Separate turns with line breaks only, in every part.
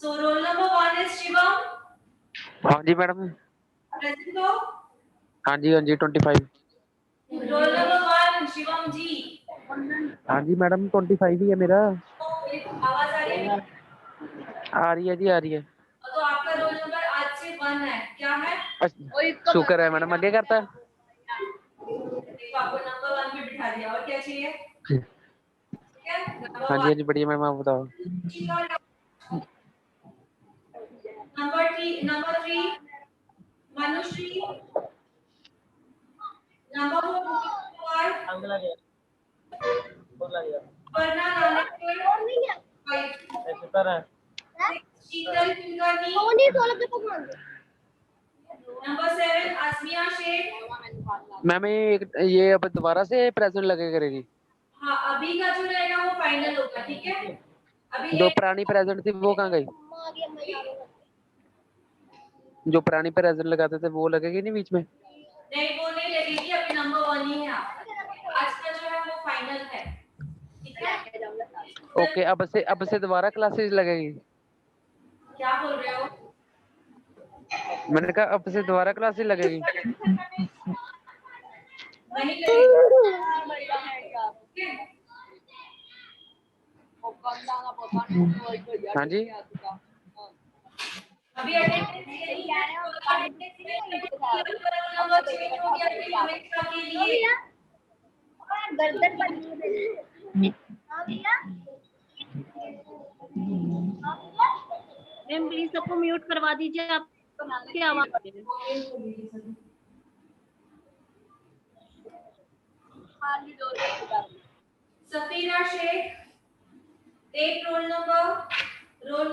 So roll number 1 is Shivam.
हाँ जी madam.
Present हो?
हाँ जी 25।
Roll number 1 शिवम जी।
हाँ जी मैडम 25 ही है मेरा।
आवाज आ रही है?
आ रही है जी, आ रही है।
तो आपका रोल नंबर आज से 1 है, क्या है?
शुक्र है मैडम, आगे करता है।
देखो आपको नंबर 1 पे बिठा दिया, और क्या चाहिए? ठीक है,
हाँ जी हाँ जी बढ़िया मैम, आप बताओ।
नंबर 3 मनुश्री। नंबर 4 वर्णा नानेकर। 5 शीतल कुलकर्णी। नंबर 7 आसमिया शेख।
मैम ये अब दोबारा से प्रेजेंट लगे करेगी?
हाँ, अभी का जो रहेगा वो फाइनल होगा, ठीक है? अभी
जो
ये
पुरानी प्रेजेंट थी वो कहाँ गई? जो पुरानी प्रेजेंट लगाते थे वो लगेगी नहीं बीच में?
नहीं, वो नहीं लगेगी, अभी नंबर 1 ही है आपका। आज का जो है वो फाइनल है, ठीक है?
ओके, अब से दोबारा क्लासेस लगेगी?
क्या बोल रहे हो?
मैंने कहा अब से दोबारा क्लासेस लगेगी?
नहीं लगेगी।
हाँ जी।
अभी अटेंडेंस नहीं है, नंबर चेंज हो गया फिर हमेशा के लिए।
गर्दन बनी मैम प्लीज सबको म्यूट करवा दीजिए, आपकी आवाज आ रही है।
Safira Shaikh. Take roll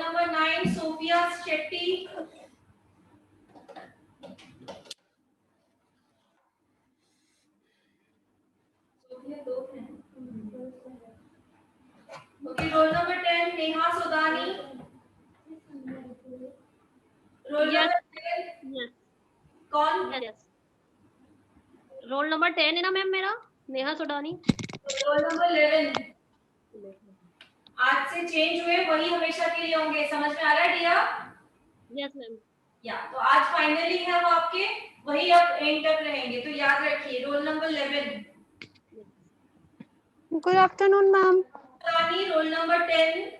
number 9 Sophia Shetty. Okay, roll number 10 Neha Sudani. Roll number 11 कौन?
रोल नंबर 10 है ना मैम मेरा, नेहा सोडानी।
रोल नंबर 11 आज से चेंज हुए, वही हमेशा के लिए होंगे, समझ में आ रहा है डिया?
Yes ma'am.
या तो आज फाइनली है वो आपके, वही अब एंड तक रहेंगे, तो याद रखिए roll number 11।
Good afternoon ma'am.
Rani roll number 10।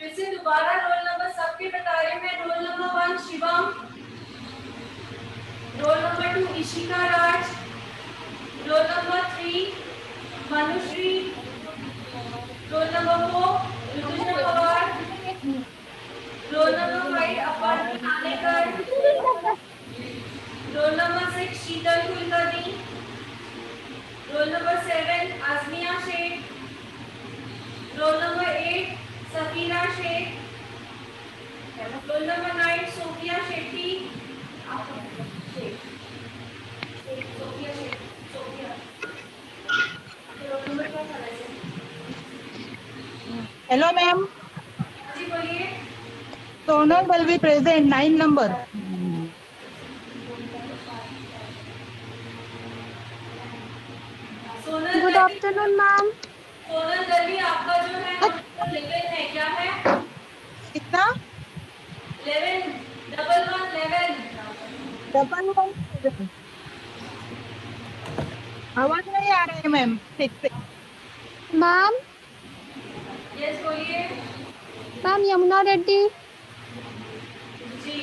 फिर से दोबारा रोल नंबर सबके बता रहे हैं। Roll number 1 Shivam. Roll number 2 Ishika Raj. Roll number 3 Manushree. Roll number 4 Rutuja Pawar. Roll number 5 Aparna Nanekar. Roll number 6 Sheetal Kulkarni. Roll number 7 Azmiya Shaikh. Roll number 8 Safira Shaikh. Roll number 9 Sophia Shetty. Sophia Shaikh, Sophia. Roll number क्या था वैसे?
हेलो मैम,
जी बोलिए।
सोनल will be present 9 नंबर।
Sonal
good
Darvi.
Afternoon ma'am.
Sonal दर्वी आपका जो है number 11 है, क्या है?
कितना?
11 डबल 1 11।
11 आवाज नहीं आ रही है मैम, ठीक से।
मैम
यस बोलिए।
मैम यमुना रेड्डी।
जी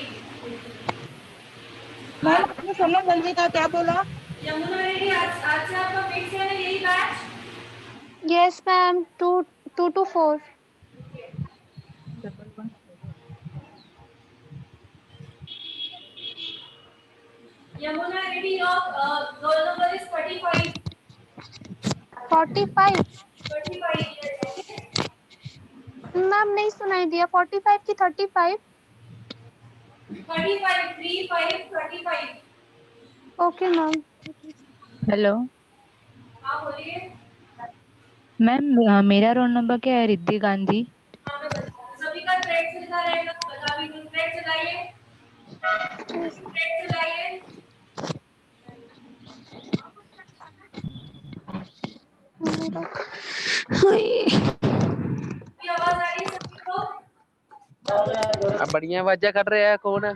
मैम आपने सोनल दलवी का क्या बोला?
यमुना रेड्डी, आज से आपका फिक्स है ना यही batch?
Yes ma'am, 2 to 4।
Yamuna Reddy role number is 45।
45।
35 yes, okay?
Ma'am नहीं सुनाई दिया। 45 की 35?
35, 35, 35।
Okay ma'am.
हेलो
हाँ बोलिए।
मैम, मेरा रोल नंबर क्या है? रिद्धि गांधी।
हाँ मैं बता, सभी का थ्रेड से लिखा रहेगा, बता भी दूँ। थ्रेड चलाइए, थ्रेड चलाइए। की आवाज आ रही है सभी को?
अब बढ़िया आवाजा कर रहे हैं कौन है?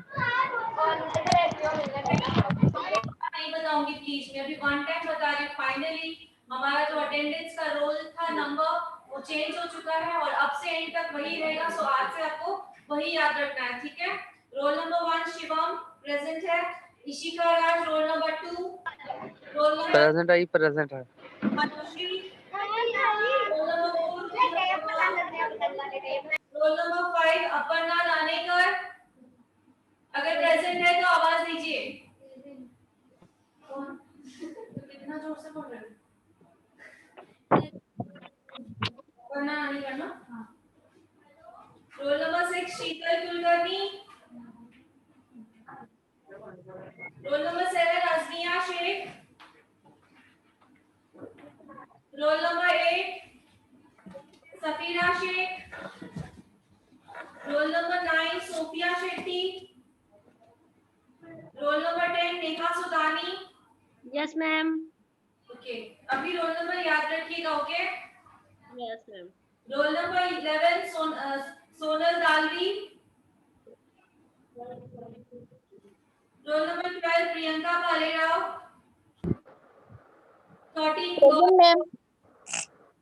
नहीं बताऊंगी प्लीज, मैं अभी वन टाइम बता रही हूँ। फाइनली हमारा जो अटेंडेंस का रोल था नंबर, वो चेंज हो चुका है और अब से एंड तक वही रहेगा। सो आज से आपको वही याद रखना है, ठीक है? रोल नंबर 1 शिवम प्रेजेंट है। Ishika Raj roll number 2, roll number
present है।
Anushree, roll number 4 roll number 5 Aparna Lanekar. अगर प्रेजेंट है तो आवाज दीजिए। कितना जोर से बोल रहे हो? वरना नहीं करना। हाँ। Roll number 6 Sheetal Kulkarni. Roll number 7 Azmiya Shaikh. Roll number 8 Safira Shaikh. Roll number 9 Sophia Shetty. Roll number 10 Neha Sudani.
Yes ma'am.
Okay, अभी रोल नंबर याद रखिएगा। Okay,
yes ma'am.
Roll number 11 Sonal Dalvi. Roll number 12 Priyanka Bhalerao. 13
ma'am.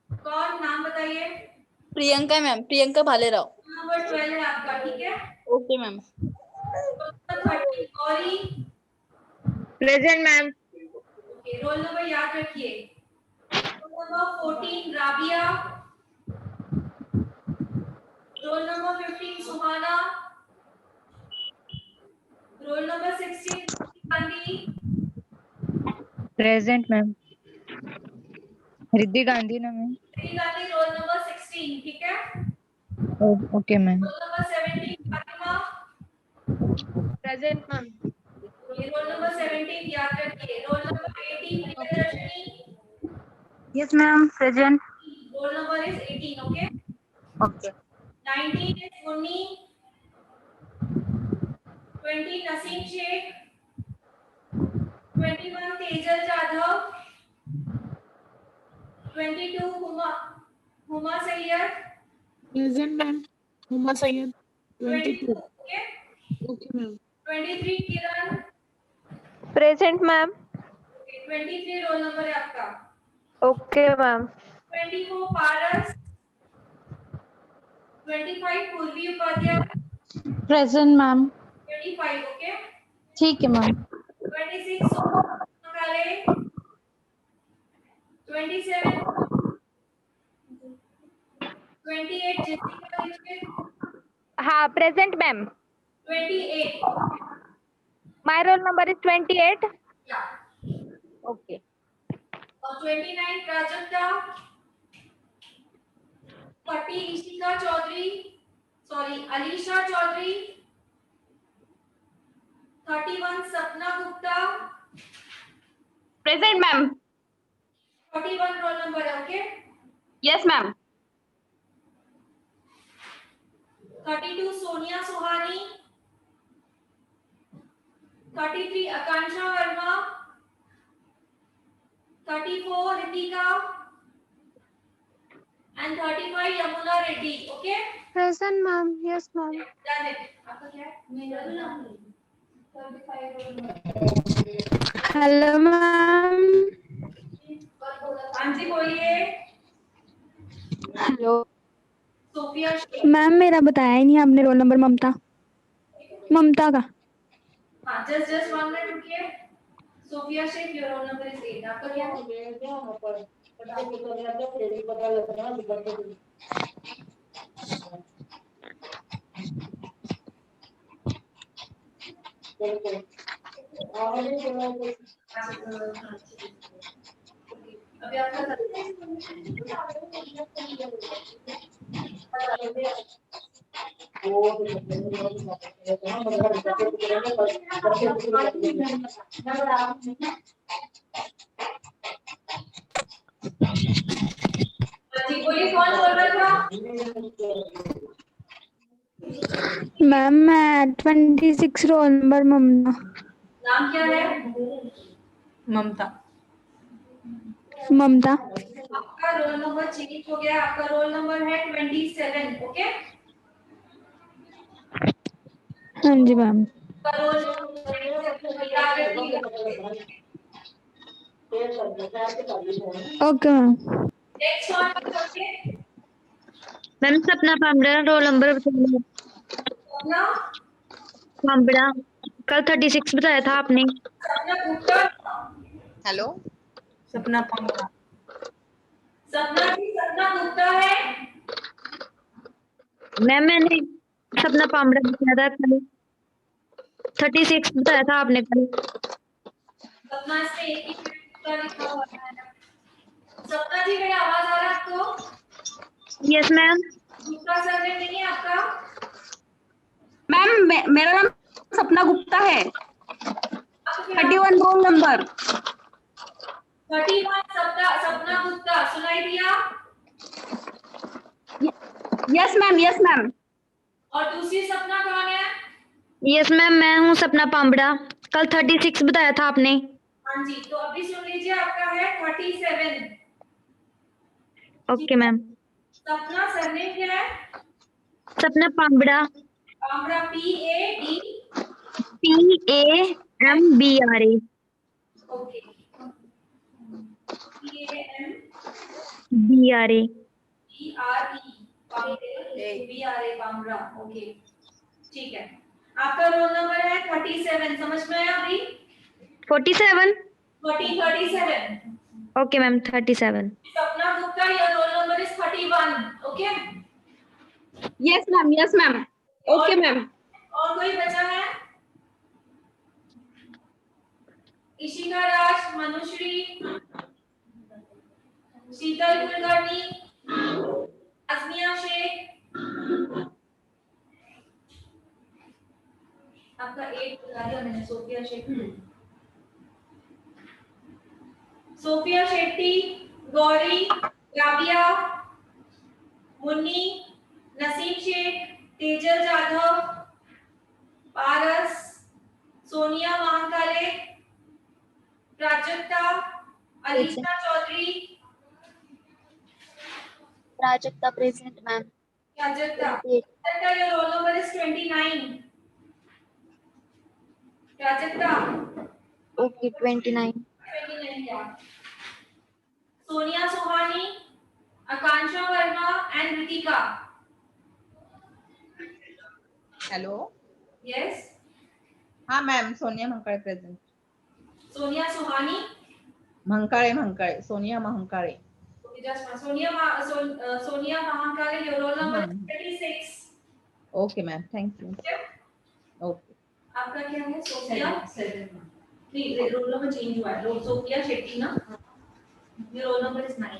कौन, नाम बताइए।
प्रियंका मैम, प्रियंका भालेराव।
नंबर 12 है आपका, ठीक है?
Okay ma'am.
Roll number 13 Gauri.
Present ma'am.
Okay, roll number याद रखिए। Roll number 14 Rabia. Roll number 15 Suhana. Roll number 16 Gandhi.
Present ma'am. Riddhi Gandhi ना मैम?
गांधी रोल नंबर 16, ठीक है?
Okay ma'am.
Roll number 17 Fatima.
Present ma'am.
ये रोल नंबर 17 याद रखिए। Roll number 18 Priyadarshini.
Yes ma'am, present.
Roll number is 18, okay?
Okay.
19 is Munni. 20 Naseem Sheikh. 21 Tejal Jadhav. 22 Huma Sayyed.
Present ma'am. Huma Syed.
22,
22।
okay?
Okay ma'am.
23 Kiran.
Present ma'am.
Okay, 23 role number है आपका।
Okay ma'am.
24 पारस। 25 पूर्वी Upadhyay.
Present ma'am.
25, okay?
ठीक है ma'am.
26 Sonaale. 27 28 Jessica Dixit.
हाँ, present ma'am.
28,
my roll number is 28।
yeah.
Okay.
और 29 Prajakta. 30 Ishika Chaudhary, sorry Alisha Chaudhary. 31 Sapna Gupta.
Present ma'am.
31 roll number है, okay?
Yes ma'am.
32 Sonia Suhani. 33 Akanksha Verma. 34 Ritika. And 35 Yamuna Reddy, okay?
Present ma'am. Yes ma'am.
Done it. आपका क्या है? मेरा नाम 35 रोल नंबर.
Hello ma'am.
हाँ जी बोलिए.
Hello
Sophia Sheikh.
मैम, मेरा बताया ही नहीं आपने रोल नंबर। ममता का।
हाँ, just 1 minute रुकिए. Sophia Shaikh, your roll number is 8. आपका क्या है? अभी आपका जी बोलिए, कौन बोल रहा था?
मैम मैं 26 रोल नंबर ममता।
नाम क्या है?
ममता।
ममता।
आपका रोल नंबर चेंज हो गया, आपका रोल नंबर है 27। ओके,
हाँ जी मैम।
आपका रोल याद रखिएगा।
Okay ma'am.
Next one okay,
ma'am सपना पामड़ा रोल नंबर
अपना
पामड़ा कल 36 बताया था आपने।
सपना गुप्ता।
हेलो, सपना पांगड़ा।
सपना गुप्ता है।
मैम मैंने सपना पामड़ा बताया था कल 36 बताया था आपने कल।
सपना इसमें एक ही गुप्ता लिखा हुआ है। सपना जी, मेरी आवाज आ रहा है आपको?
Yes ma'am.
गुप्ता सरनेम नहीं है आपका?
मैम मेरा नाम सपना गुप्ता है।
आपको फिर
31 रोल नंबर।
31 सपना गुप्ता सुनाई दिया?
Yes ma'am, yes ma'am.
और दूसरी सपना कौन है?
यस मैम मैं हूँ सपना पामड़ा कल 36 बताया था आपने।
हाँ जी, तो अभी सुन लीजिए, आपका है 37।
Okay ma'am.
सपना सरनेम क्या है?
Sapna Pamra
Pamra PAD।
PAMBRA।
Okay, PAMBRE Pamra. Okay, ठीक है। आपका रोल नंबर है 37, समझ में आया अभी?
47।
37।
Okay ma'am 37।
सपना Gupta, your role number is 31। Okay,
yes ma'am, yes ma'am. Okay ma'am.
और कोई बचा है? इशिका राज, मनुश्री, शीतल कुलकर्णी, आजमिया शेख। आपका 8 बता दिया मैंने। Sophia Shetty, Sophia Shetty, Gauri, Rabia, Munni, Naseem Shaikh, Tejal Jadhav, Paras, Sonia Mahakale, Prajakta, Alisha Chaudhary.
Prajakta present ma'am.
Prajakta, Prajakta, your roll number is 29. Prajakta,
okay 29।
29 क्या? Sonia Suhani, Akanksha Verma and Ritika.
Hello.
Yes,
हाँ ma'am, Sonia Mahankale present.
Sonia Suhani.
Mahankale Sonia Mahankale.
Okay, just one. Sonia Mahankale, your roll number is 36.
Okay ma'am, thank you.
Okay?
Okay.
आपका क्या है? सोफिया। नहीं, रोल नंबर चेंज हुआ है। Sophia Shetty ना। ये रोल नंबर इज 9।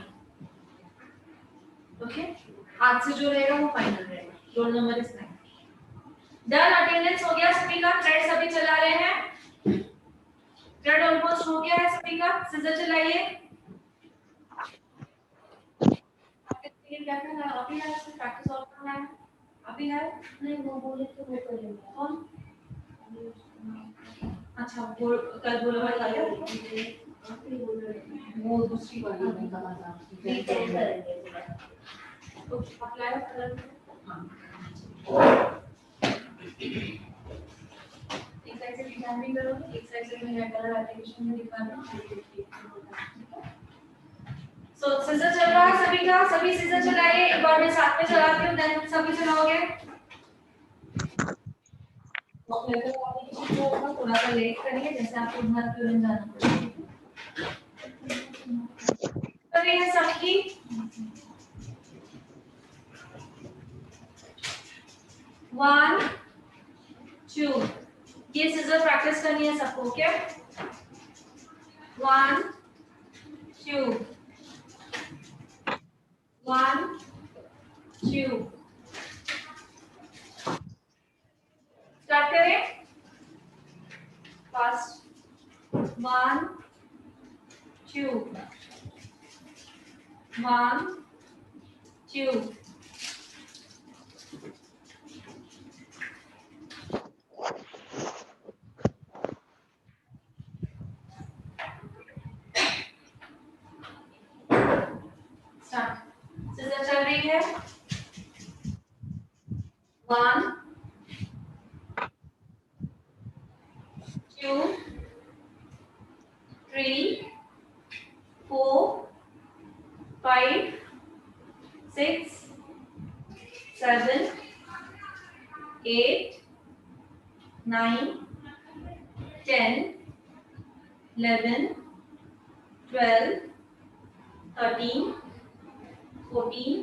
ओके, आज से जो रहेगा वो फाइनल रहेगा। Role number is 9। Done, attendance हो गया सभी का? थ्रेड सभी चला रहे हैं? थ्रेड ऑलमोस्ट हो गया है सभी का। सीजर चलाइए। आपके क्या करना है? अभी है, प्रैक्टिस और करना है। अभी है? नहीं, वो बोले तो वो करेंगे। कौन? अच्छा, वो कल बोला हुआ था वो दूसरी वाली में कहा था। ठीक है, तो अप्लाई कर। एक साइड से डिजाइन भी करोगे, एक साइड से मैं कलर एप्लीकेशन में दिखाना। सो सीजर चल रहा है सभी का? सभी सीजर चलाइए। एक बार मैं साथ में चलाती हूँ, देन सभी चलाओगे। थोड़ा सा लेट करिए, जैसे आपको घर तुरंत जाना पड़ेगा। सभी है सबकी? वन, टू, ये सीजर प्रैक्टिस करनी है सबको। ओके, 1, 2, 1, 2, 2 1 2 स्टार्ट सीजर चल रही है 1 2 3 4 5 6 7 8 9 10 11 12 13 14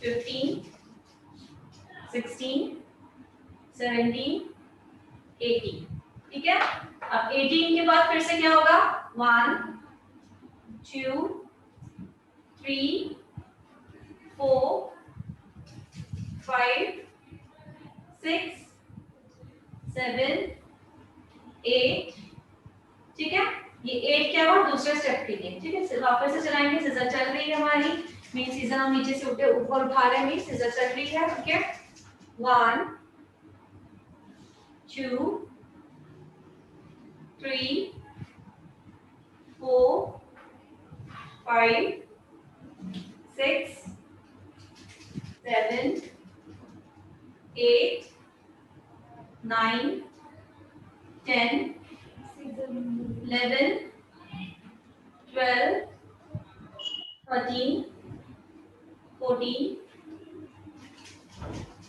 15 16 17 18 ठीक है। अब 18 के बाद फिर से क्या होगा 1 2 3 4 5 6 7 8 ठीक है। ये 8 क्या हुआ दूसरे स्टेप के लिए ठीक है। वापस से चलाएंगे सीजर चल रही है हमारी मेन सीजर हम नीचे से ऊपर उठा रहे हैं सीजर चल रही है ठीक है 1 2 3 4 5 6 7 8 9 10 11 12 13 14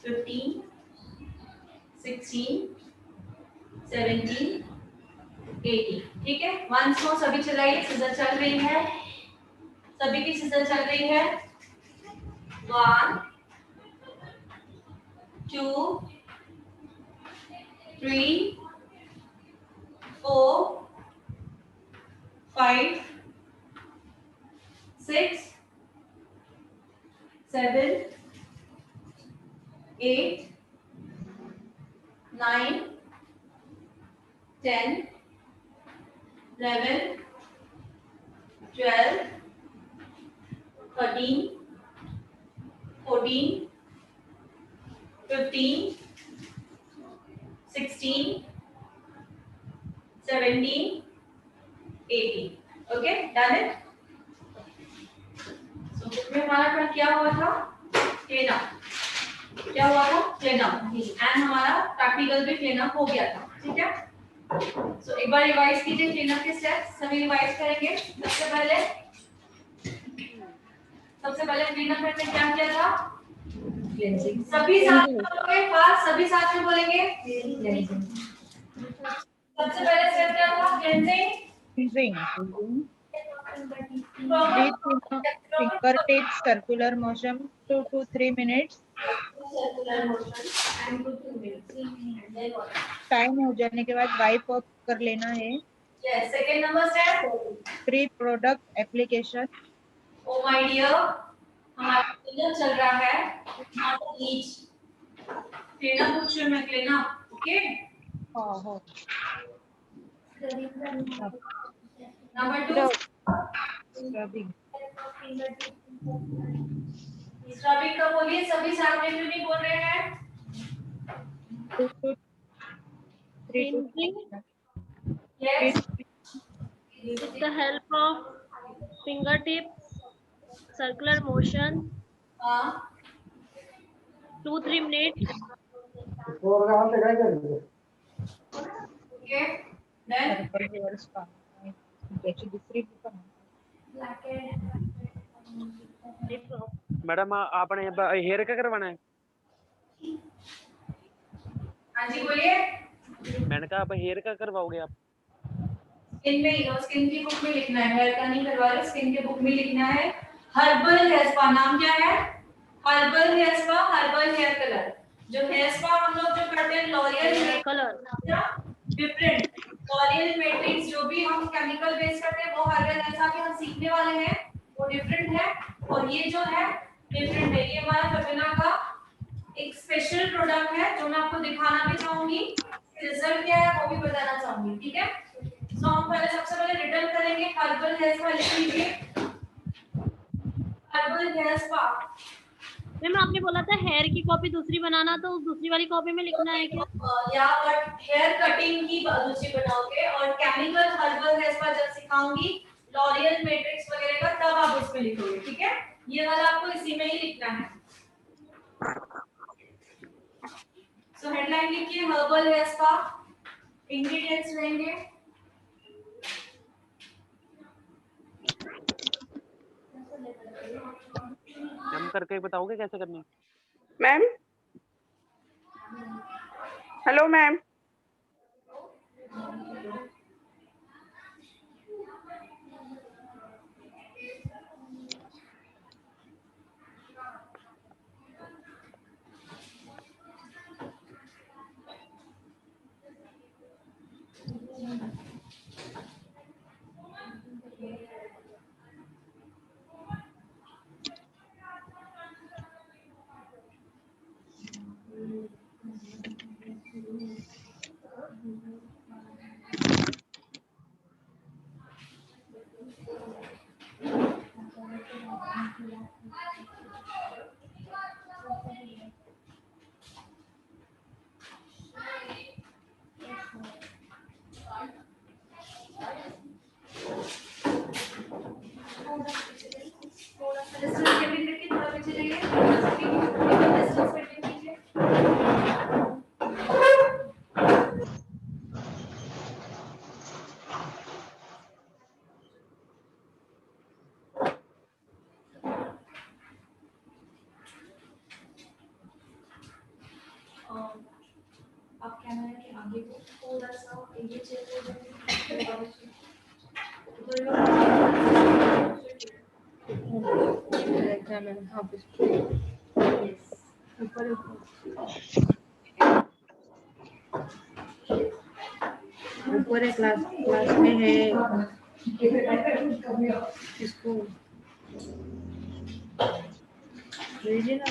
15 16 17 18 ठीक है। वंस मोर सभी चलाइए सीजर चल रही है सभी की सीजर चल रही है 1 2 3 4 5 6 7 8 9 10 11 12 13 14 15 16 17 18 ओके डन इट। सो में हमारा कल क्या हुआ था क्लीन अप क्या हुआ था क्लीन अप एंड हमारा प्रैक्टिकल भी क्लीन अप हो गया था ठीक है। सो एक बार रिवाइज कीजिए क्लीन अप के स्टेप्स सभी रिवाइज करेंगे। सबसे पहले क्लीन अप करने क्या किया था क्लींजिंग सभी साथ में बोलेंगे फास्ट सभी साथ में बोलेंगे क्लींजिंग। सबसे पहले स्टेप क्या था cleansing
fingertips circular motion 2 to 3 minutes time हो जाने के बाद वाइप ऑफ कर लेना है।
Yes second number step
pre product application
oh my dear हमारा क्लीनअप चल रहा है नॉट लीच क्लीनअप कुछ में क्लीनअप ओके
हो
नंबर 2
स्क्रबिंग
स्क्रबिंग का बोलिए सभी साथ में क्यों नहीं बोल रहे हैं
2 to 3 to
yes
With the help of fingertips, circular motion,
हां
2-3 minutes.
ओके देन
त्याची दुसरी बुक
मैडम आपने हेयर का करवाना है
हां जी बोलिए
मैंने कहा आप हेयर का करवाओगे आप
स्किन में ही स्किन की बुक में लिखना है हेयर का नहीं करवा रहे स्किन के बुक में लिखना है हर्बल हेयर स्पा नाम क्या है herbal hair spa herbal hair colour जो हेयर स्पा हम लोग जो करते हैं L'Oreal hair
Color.
Different L'Oreal Matrix जो भी हम केमिकल बेस करते हैं वो हर्बल जैसा कि हम सीखने वाले हैं वो डिफरेंट है और ये जो है डिफरेंट है। ये हमारा फबिना का एक स्पेशल प्रोडक्ट है जो मैं आपको दिखाना भी चाहूंगी रिजल्ट क्या है वो भी बताना चाहूंगी ठीक है। तो हम पहले सबसे पहले रिटर्न करेंगे हर्बल हेयर स्पा लिख लीजिए हर्बल हेयर स्पा
मैम आपने बोला था हेयर की कॉपी दूसरी बनाना, तो उस दूसरी वाली कॉपी में लिखना है क्या?
या बट हेयर कटिंग की दूसरी बनाओगे और केमिकल हर्बल हेयर स्पा जब सिखाऊंगी लॉरियल मैट्रिक्स वगैरह का तब आप उसमें लिखोगे, ठीक है? ये वाला आपको इसी में ही लिखना है। सो हेडलाइन लिखिए हर्बल हेयर स्पा, इंग्रेडिएंट्स लेंगे
हम करके बताओगे कैसे करनी है?
मैम हेलो मैम
थोड़ा सा डिस्टेंस मेंटेन करके थोड़ा पीछे जाइए, डिस्टेंस मेंटेन कीजिए। आप कैमरा के आगे को थोड़ा सा ये चेंज हो जाएगा।
ऊपर है क्लास क्लास में है इसको भेजिए ना।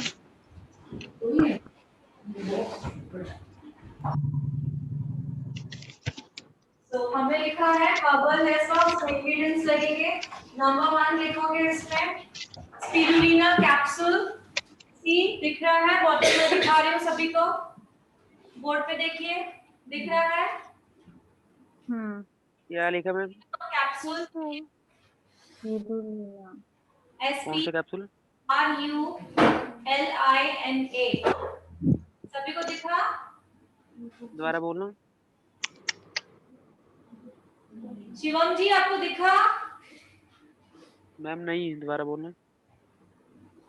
तो हमने लिखा है हर्बल हेयर स्पा, उसमें इंग्रेडिएंट्स लगेंगे। नंबर 1 लिखोगे इसमें स्पिरुलिना कैप्सूल, सी दिख रहा है, बॉटल में दिखा रही हूँ सभी को, बोर्ड पे देखिए दिख रहा है
क्या लिखा मैम?
कैप्सूल एस
कौन
पी
सा कैप्सूल?
RULINA सभी को दिखा?
दोबारा बोलना।
शिवम जी आपको दिखा?
मैम नहीं, दोबारा बोलना।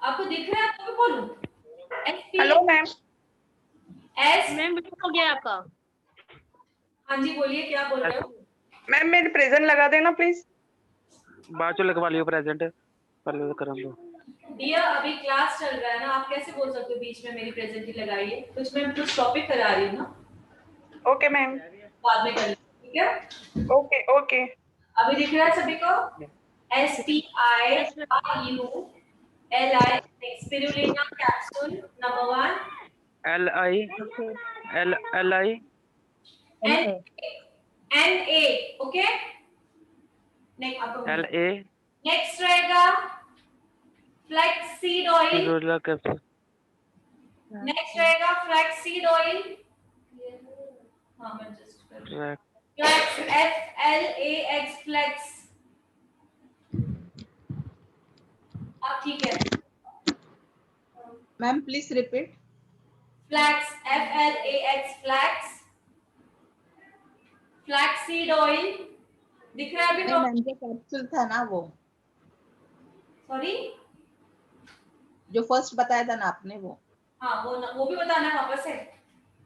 आपको दिख रहा है तो बोलूं?
हेलो मैम
एस
मैम हो गया आपका?
हाँ जी बोलिए क्या बोल रहे हो?
मैम मेरे प्रेजेंट लगा देना प्लीज।
बाद चो लगवा लियो प्रेजेंट, पहले तो करम दो।
डियर अभी क्लास चल रहा है ना, आप कैसे बोल सकते हो बीच में मेरी प्रेजेंट ही लगाइए? कुछ मैं कुछ टॉपिक करा रही हूँ ना,
ओके मैम
बाद में कर लेंगे, ठीक है?
ओके ओके
अभी दिख रहा है सभी को? SPIRULI spirulina capsule number 1
LI
NA okay.
LA
next रहेगा flaxseed oil,
spirulina capsule.
Next रहेगा फ्लैक्सीड ऑयल, हाँ मैं जस्ट फ्लैक्स FLAX फ्लैक्स, अब ठीक है?
Ma'am please repeat.
Flax FLAX flax, flaxseed oil दिख रहा है अभी?
नहीं मैम जो कैप्सूल था ना वो,
सॉरी
जो फर्स्ट बताया था ना आपने वो।
हाँ वो भी बताना है वापस से।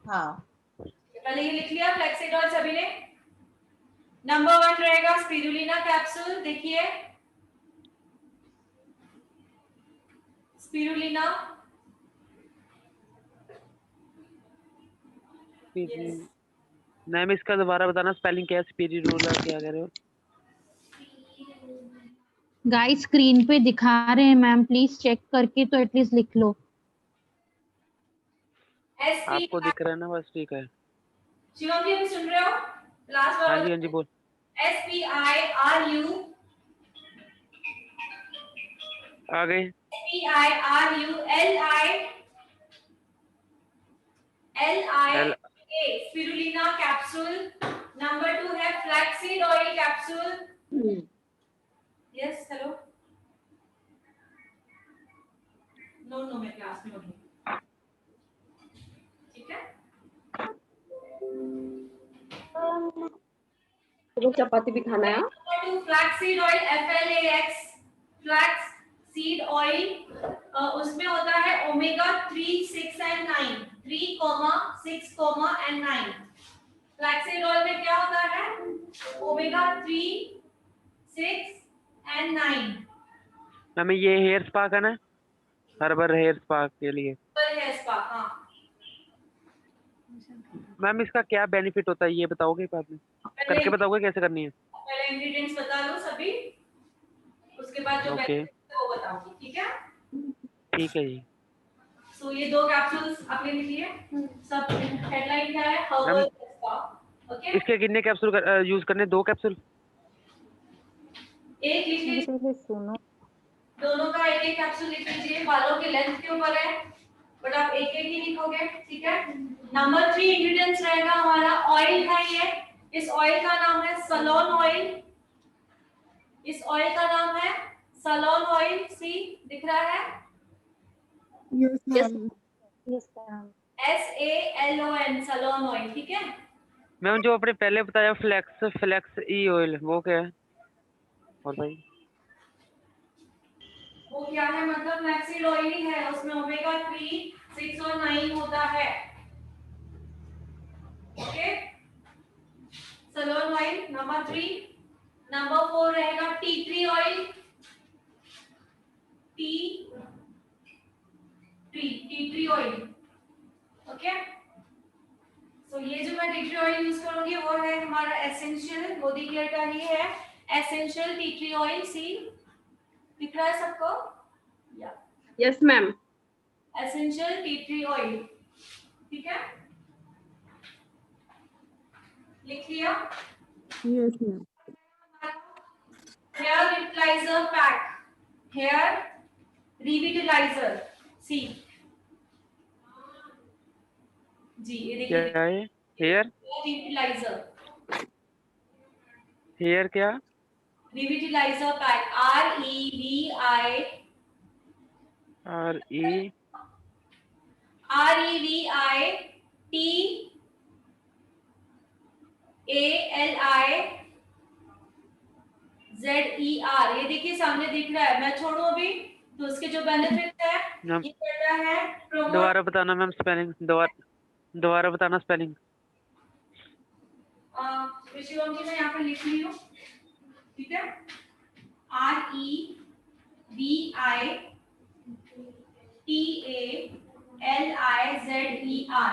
हाँ
पहले ये लिख लिया फ्लैक्सीड ऑयल सभी ने। नंबर 1 रहेगा स्पिरुलिना कैप्सूल, देखिए स्पिरुलिना
मैम इसका दोबारा बताना, स्पेलिंग क्या है? स्पिरुलिना क्या कह रहे हो?
गाइस स्क्रीन पे दिखा रहे हैं मैम, प्लीज चेक करके तो एटलीस्ट लिख लो।
आपको दिख रहा है ना? बस ठीक है।
शिवम जी अभी सुन रहे हो? लास्ट
हाँ
बार
जी हाँ जी बोल।
SPIRU
आगे
LIA स्पिरुलिना कैप्सूल। नंबर 2 है flaxseed oil capsule. Yes hello no मैं क्लास में हूँ, ठीक है।
तो चपाती भी खाना है।
Number 2 flaxseed oil FLAX flax seed oil, उसमें होता है omega 3, 6 and 9, 3, 6, and 9। Flaxseed oil में क्या होता है? Omega 3, 6 and 9।
मैम ये हेयर स्पा का ना, हर्बल हेयर स्पा के लिए।
हेयर स्पा, हाँ।
मैम इसका क्या बेनिफिट होता है ये बताओगे बाद में, करके बताओगे कैसे करनी है?
पहले इंग्रेडिएंट्स बता दो सभी, उसके बाद जो
ओके
benefits है वो बताऊंगी, ठीक है।
ठीक है जी।
सो ये 2 कैप्सूल्स आपने लिख लिए। सब हेडलाइन क्या है? Herbal
ma'am
spa. ओके,
इसके कितने कैप्सूल यूज करने? 2 कैप्सूल?
एक लिख लीजिए, दोनों का एक एक कैप्सूल लिख लीजिए। बालों के लेंथ के ऊपर है, बट आप एक एक ही लिखोगे, ठीक है। नंबर 3 इंग्रेडिएंट्स रहेगा हमारा ऑयल है ये। इस ऑयल का नाम है सलोन ऑयल। इस ऑयल का नाम है सलोन ऑयल। सी दिख रहा है?
यस
SALON सलोन ऑयल, ठीक है।
मैम जो आपने पहले बताया फ्लेक्स ई ऑयल वो क्या है? और भाई
वो क्या है? मतलब फ्लैक्सीड ऑयल ही है, उसमें ओमेगा 3, 6 और 9 होता है। Okay, salon oil number 3। Number 4 रहेगा tea tree oil. Tea tree oil, okay. So ये जो मैं टी ट्री ऑयल यूज करूंगी वो है हमारा एसेंशियल, मोदी केयर का ही है एसेंशियल टी ट्री ऑयल। सी दिख रहा है सबको? या
yes ma'am.
Essential tea tree oil, ठीक है। लिख लिया?
Yes ma'am.
Hair revitaliser pack, hair revitaliser. सी जी ये
क्या
देखिए,
है? हेयर
रिविटलाइजर,
हेयर क्या?
रिविटलाइजर पैक,
REVITLIZER
ये देखिए सामने दिख रहा है। मैं छोड़ू अभी तो उसके जो बेनिफिट है ये करता है प्रमोट।
दोबारा बताना मैम स्पेलिंग, दोबारा बताना स्पेलिंग।
शिवम जी मैं यहाँ पे लिख रही हूँ, ठीक है। REVITLIZER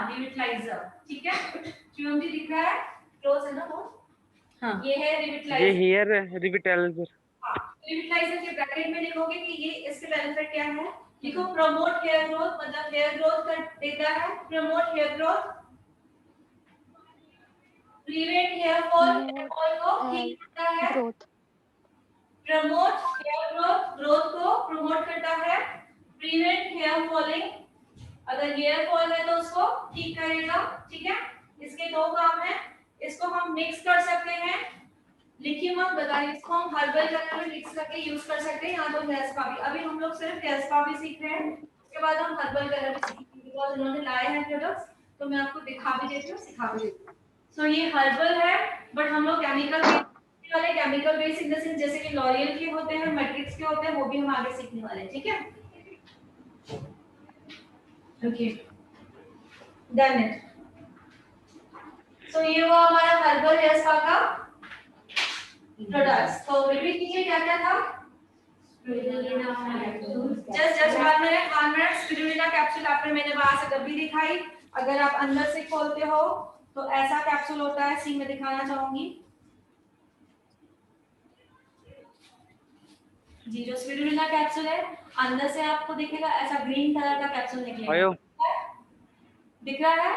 रिविटलाइजर, ठीक है। शिवम जी दिख रहा है? क्लोज है ना वो? हाँ ये है
ये
रिविटलाइजर।
हेयर रिविटलाइजर।
रिविटलाइजर के ब्रैकेट में लिखोगे कि ये इसके बेनिफिट क्या है। लिखो प्रमोट हेयर ग्रोथ, मतलब हेयर ग्रोथ कर देता है, promote hair growth, prevent hair fall, hair fall को ठीक करता है, प्रमोट हेयर ग्रोथ, ग्रोथ को प्रमोट करता है, प्रिवेंट हेयर फॉलिंग, अगर हेयर फॉल है तो उसको ठीक करेगा, ठीक है। इसके 2 काम है। इसको हम मिक्स कर सकते हैं, लिखिए मत बताइए, इसको हम हर्बल कलर में मिक्स करके यूज कर सकते हैं, यहाँ तो हेयर स्पा भी। अभी हम लोग सिर्फ हेयर स्पा भी सीख रहे हैं, उसके बाद हम हर्बल कलर भी सीखेंगे, बिकॉज़ उन्होंने लाए हैं प्रोडक्ट्स, तो मैं आपको दिखा भी देती हूँ, सिखा भी देती हूँ। सो ये हर्बल है, बट हम लोग chemical base in the sense जैसे कि लॉरियल के होते हैं, मैट्रिक्स के होते हैं, वो भी हम आगे सीखने वाले हैं, ठीक है। Okay done it. सो ये वो हमारा हर्बल हेयर स्पा का प्रोडक्ट्स। तो रिपीट कीजिए क्या क्या था? Just 1 minute. स्पिरुलिना कैप्सूल आपने मैंने वहां से डब्बी दिखाई, अगर आप अंदर से खोलते हो तो ऐसा कैप्सूल होता है। सी में दिखाना चाहूंगी जी, जो स्पिरुलिना कैप्सूल है अंदर से आपको दिखेगा ऐसा ग्रीन कलर का कैप्सूल निकलेगा, दिख रहा है?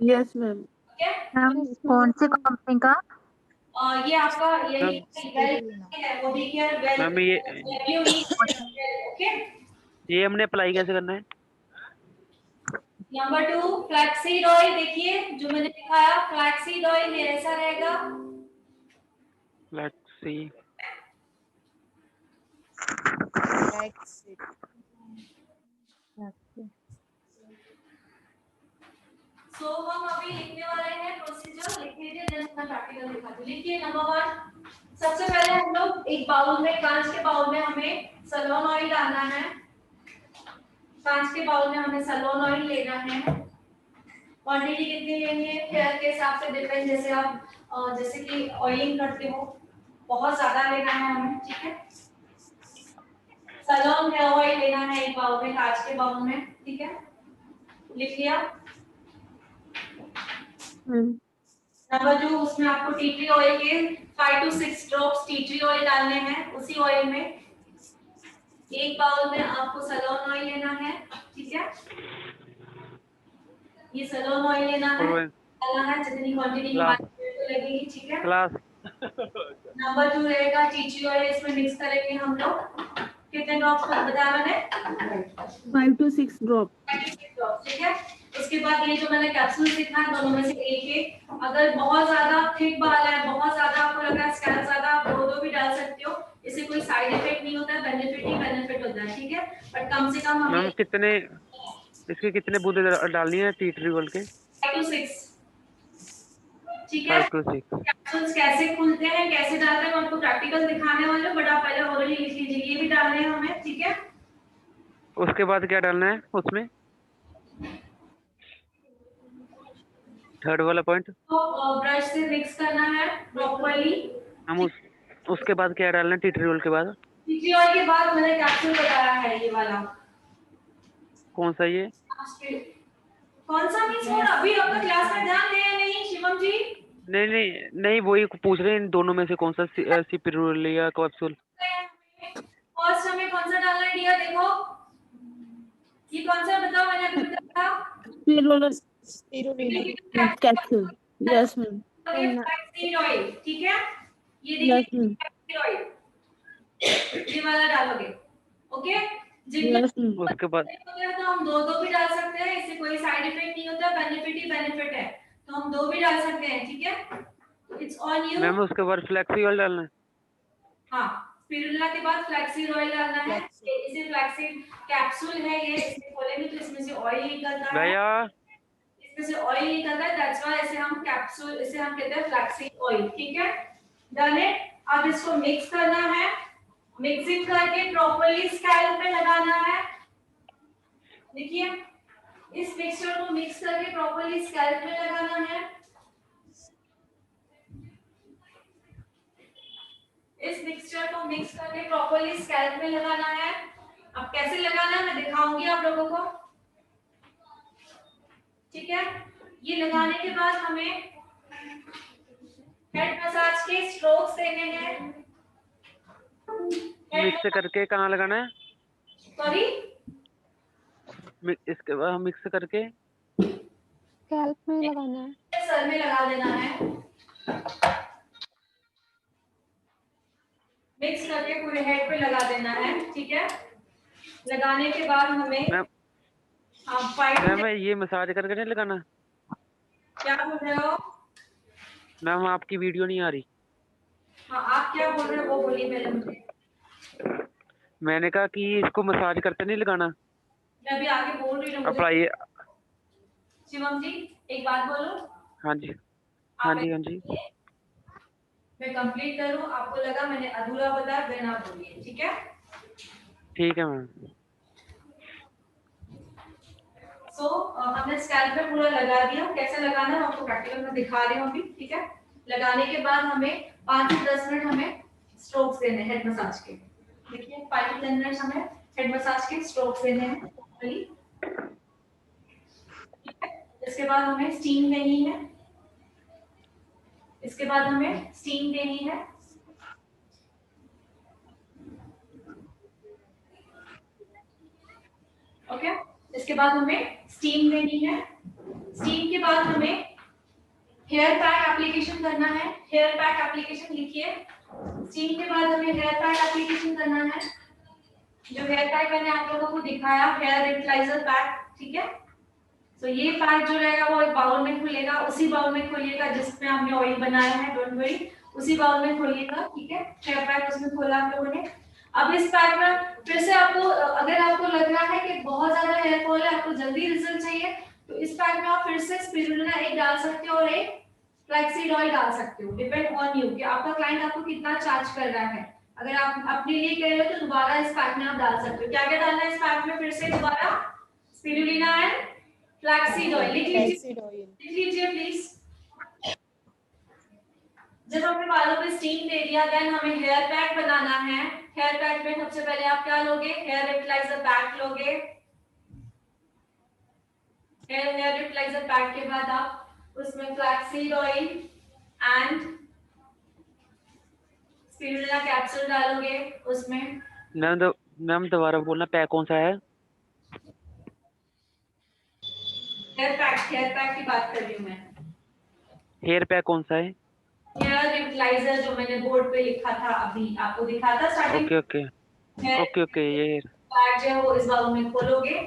Yes ma'am.
ओके,
मैम कौन सी कंपनी का?
ये आपका यही है, वो भी केयर वेल
मैम ये
ओके।
ये हमने अप्लाई कैसे करना है?
नंबर 2 फ्लैक्सीड ऑयल, देखिए जो मैंने दिखाया फ्लैक्सीड ऑयल ये ऐसा रहेगा।
Let's see.
सो हम अभी लिखने वाले हैं प्रोसीजर, लिख लीजिए देन मैं प्रैक्टिकल दिखाती हूं। लिखिए नंबर 1, सबसे पहले हम लोग एक बाउल में, कांच के बाउल में हमें सैलून ऑयल डालना है। कांच के बाउल में हमें सैलून ऑयल लेना है। क्वांटिटी कितनी लेनी है हेयर के हिसाब से डिपेंड, जैसे आप जैसे कि ऑयलिंग करते हो बहुत ज्यादा लेना है हमें, ठीक है। सैलून हेयर ऑयल लेना है एक बाउल में, कांच के बाउल में, ठीक है। लिख लिया। नंबर 2, उसमें आपको टी ट्री ऑयल के 5 to 6 drops T tree oil डालने हैं। उसी ऑयल में एक बाउल में आपको सैलून ऑयल लेना है, ठीक है। ये सैलून ऑयल लेना है, डालना है जितनी क्वांटिटी हमारी लगेगी, ठीक है।
क्लास
नंबर 2 रहेगा टी ट्री ऑयल, इसमें मिक्स करेंगे हम लोग। कितने ड्रॉप्स बताया मैंने?
5 to 6 ड्रॉप।
ठीक है। उसके बाद ये जो मैंने कैप्सूल लिखा है दोनों में से एक। अगर बहुत ज्यादा थिक बाल है, बहुत ज्यादा आपको लग रहा है स्कैल्प ज्यादा, आप दो भी डाल सकते हो। इससे कोई साइड इफेक्ट नहीं होता है, बेनिफिट ही बेनिफिट होता है, ठीक है। बट कम से कम हमें
मैम कितने इसके कितने बूंदे डालनी है टी ट्री ऑयल के?
5 to 6, ठीक है।
5 to 6।
कैप्सूल्स कैसे खुलते हैं, कैसे डालते हैं, मैं आपको प्रैक्टिकल दिखाने वाले हूं, बट आप पहले ओरली लिख लीजिए। ये भी डालने हैं हमें, ठीक है।
उसके बाद क्या डालना है उसमें? थर्ड वाला पॉइंट।
तो ब्रश से मिक्स करना है प्रॉपर्ली।
हम उसके बाद क्या डालना है टी ट्री ऑयल के बाद?
टी ट्री ऑयल के बाद मैंने कैप्सूल बताया है ये वाला।
कौन सा ये?
कौन सा मींस और अभी आपका क्लास में ध्यान है या नहीं शिवम जी?
नहीं वही पूछ रहे हैं इन दोनों में से कौन सा सिपिरुल या कैप्सूल?
फर्स्ट हमें कौन सा डालना है डियर? देखो ये कौन सा बताओ, मैंने अभी बताया
capsule. Yes ma'am.
Flaxseed oil, ठीक है। ये देखिए फ्लैक्सीड ऑयल ये वाला डालोगे, ओके।
उसके बाद
तो हम दो भी डाल सकते हैं, इससे कोई साइड इफेक्ट नहीं होता, बेनिफिट ही बेनिफिट है, तो हम दो भी डाल सकते हैं, ठीक है। It's on you.
मैम उसके बाद फ्लैक्सी ऑयल डालना है।
हाँ, स्पिरुलिना के बाद फ्लैक्सीड ऑयल डालना है। इसे फ्लैक्सीड कैप्सूल है ये, इसे खोलेंगे तो इसमें से ऑयल निकलता है, इसमें से ऑयल निकलता है, दैट्स व्हाई इसे हम कैप्सूल, इसे हम कहते हैं फ्लैक्सीड ऑयल, ठीक है। Done it. अब इसको मिक्स करना है, मिक्सिंग करके प्रॉपर्ली स्कैल्प पे लगाना है। देखिए इस मिक्सचर को मिक्स करके प्रॉपर्ली स्कैल्प पे लगाना है। इस मिक्सचर को मिक्स करके प्रॉपर्ली स्कैल्प में लगाना है। अब कैसे लगाना है मैं दिखाऊंगी आप लोगों को, ठीक है। ये लगाने के बाद हमें हेड मसाज के स्ट्रोक्स देने हैं।
मिक्स करके कहाँ लगाना है?
सॉरी,
इसके बाद हम मिक्स करके
स्कैल्प में लगाना है,
सर में लगा देना है। मिक्स करके पूरे हेड पे लगा देना है, ठीक है। लगाने के बाद हमें
मैम ये मसाज करके नहीं लगाना?
क्या बोल रहे हो?
मैम आपकी वीडियो नहीं आ रही।
हाँ, आप क्या बोल रहे हो वो बोलिए पहले मुझे।
मैंने कहा कि इसको मसाज करते नहीं लगाना।
मैं अभी आगे बोल रही हूँ।
अप्लाई।
शिवम जी एक बात बोलो।
हाँ जी हाँ जी हाँ जी।
मैं कंप्लीट करूँ, आपको लगा मैंने अधूरा बताया, फिर ना बोलिए, ठीक है।
ठीक है मैम।
सो हमने स्कैल्प पे पूरा लगा दिया। कैसे लगाना है आपको प्रैक्टिकल में दिखा रही हूँ अभी, ठीक है। लगाने के बाद हमें 5 से 10 मिनट हमें स्ट्रोक्स देने हेड मसाज के। देखिए 5 से 10 मिनट हमें हेड मसाज के स्ट्रोक्स देने हैं, ठीक है। इसके बाद हमें स्टीम देनी है, इसके बाद हमें स्टीम देनी है। ओके, इसके बाद हमें स्टीम देनी है। स्टीम के बाद हमें हेयर पैक एप्लीकेशन करना है। हेयर पैक एप्लीकेशन लिखिए। स्टीम के बाद हमें हेयर पैक एप्लीकेशन करना है। जो हेयर पैक मैंने आप लोगों को दिखाया, हेयर रिविटलाइजर पैक, ठीक है। तो ये पैक जो रहेगा वो एक बाउल में खुलेगा, उसी बाउल में खोलिएगा जिसमें आपने ऑयल बनाया है, डोंट वरी, उसी बाउल में खोलिएगा, ठीक है। हेयर पैक उसमें खोला आप लोगों ने। अब इस पैक में फिर से आपको, अगर आपको लग रहा है कि बहुत ज्यादा हेयर फॉल है, आपको जल्दी रिजल्ट चाहिए, तो इस पैक में आप फिर से स्पिरुलिना एक डाल सकते हो और एक फ्लैक्सीड ऑयल डाल सकते हो, डिपेंड ऑन यू कि आपका क्लाइंट आपको कितना चार्ज कर रहा है। अगर आप अपने लिए कह रहे हो तो दोबारा इस पैक में आप डाल सकते हो। क्या क्या डालना है इस पैक में फिर से दोबारा? Spirulina and flaxseed oil. लिख लीजिए प्लीज। जब हमने बालों पे स्टीम दे दिया, देन हमें हेयर पैक बनाना है। हेयर पैक में सबसे पहले आप क्या लोगे? हेयर रिविटलाइजर पैक लोगे। हेयर रिविटलाइजर पैक के बाद आप उसमें flaxseed oil and spirulina capsule डालोगे उसमें।
मैम दोबारा बोलना, पैक कौन सा है?
हेयर पैक की बात कर रही हूँ मैं।
हेयर पैक कौन सा है?
हेयर रिविटलाइजर जो मैंने बोर्ड पे लिखा था, अभी आपको दिखा था starting.
Okay okay okay okay. ये
पैक जो है वो इस बाउल में खोलोगे,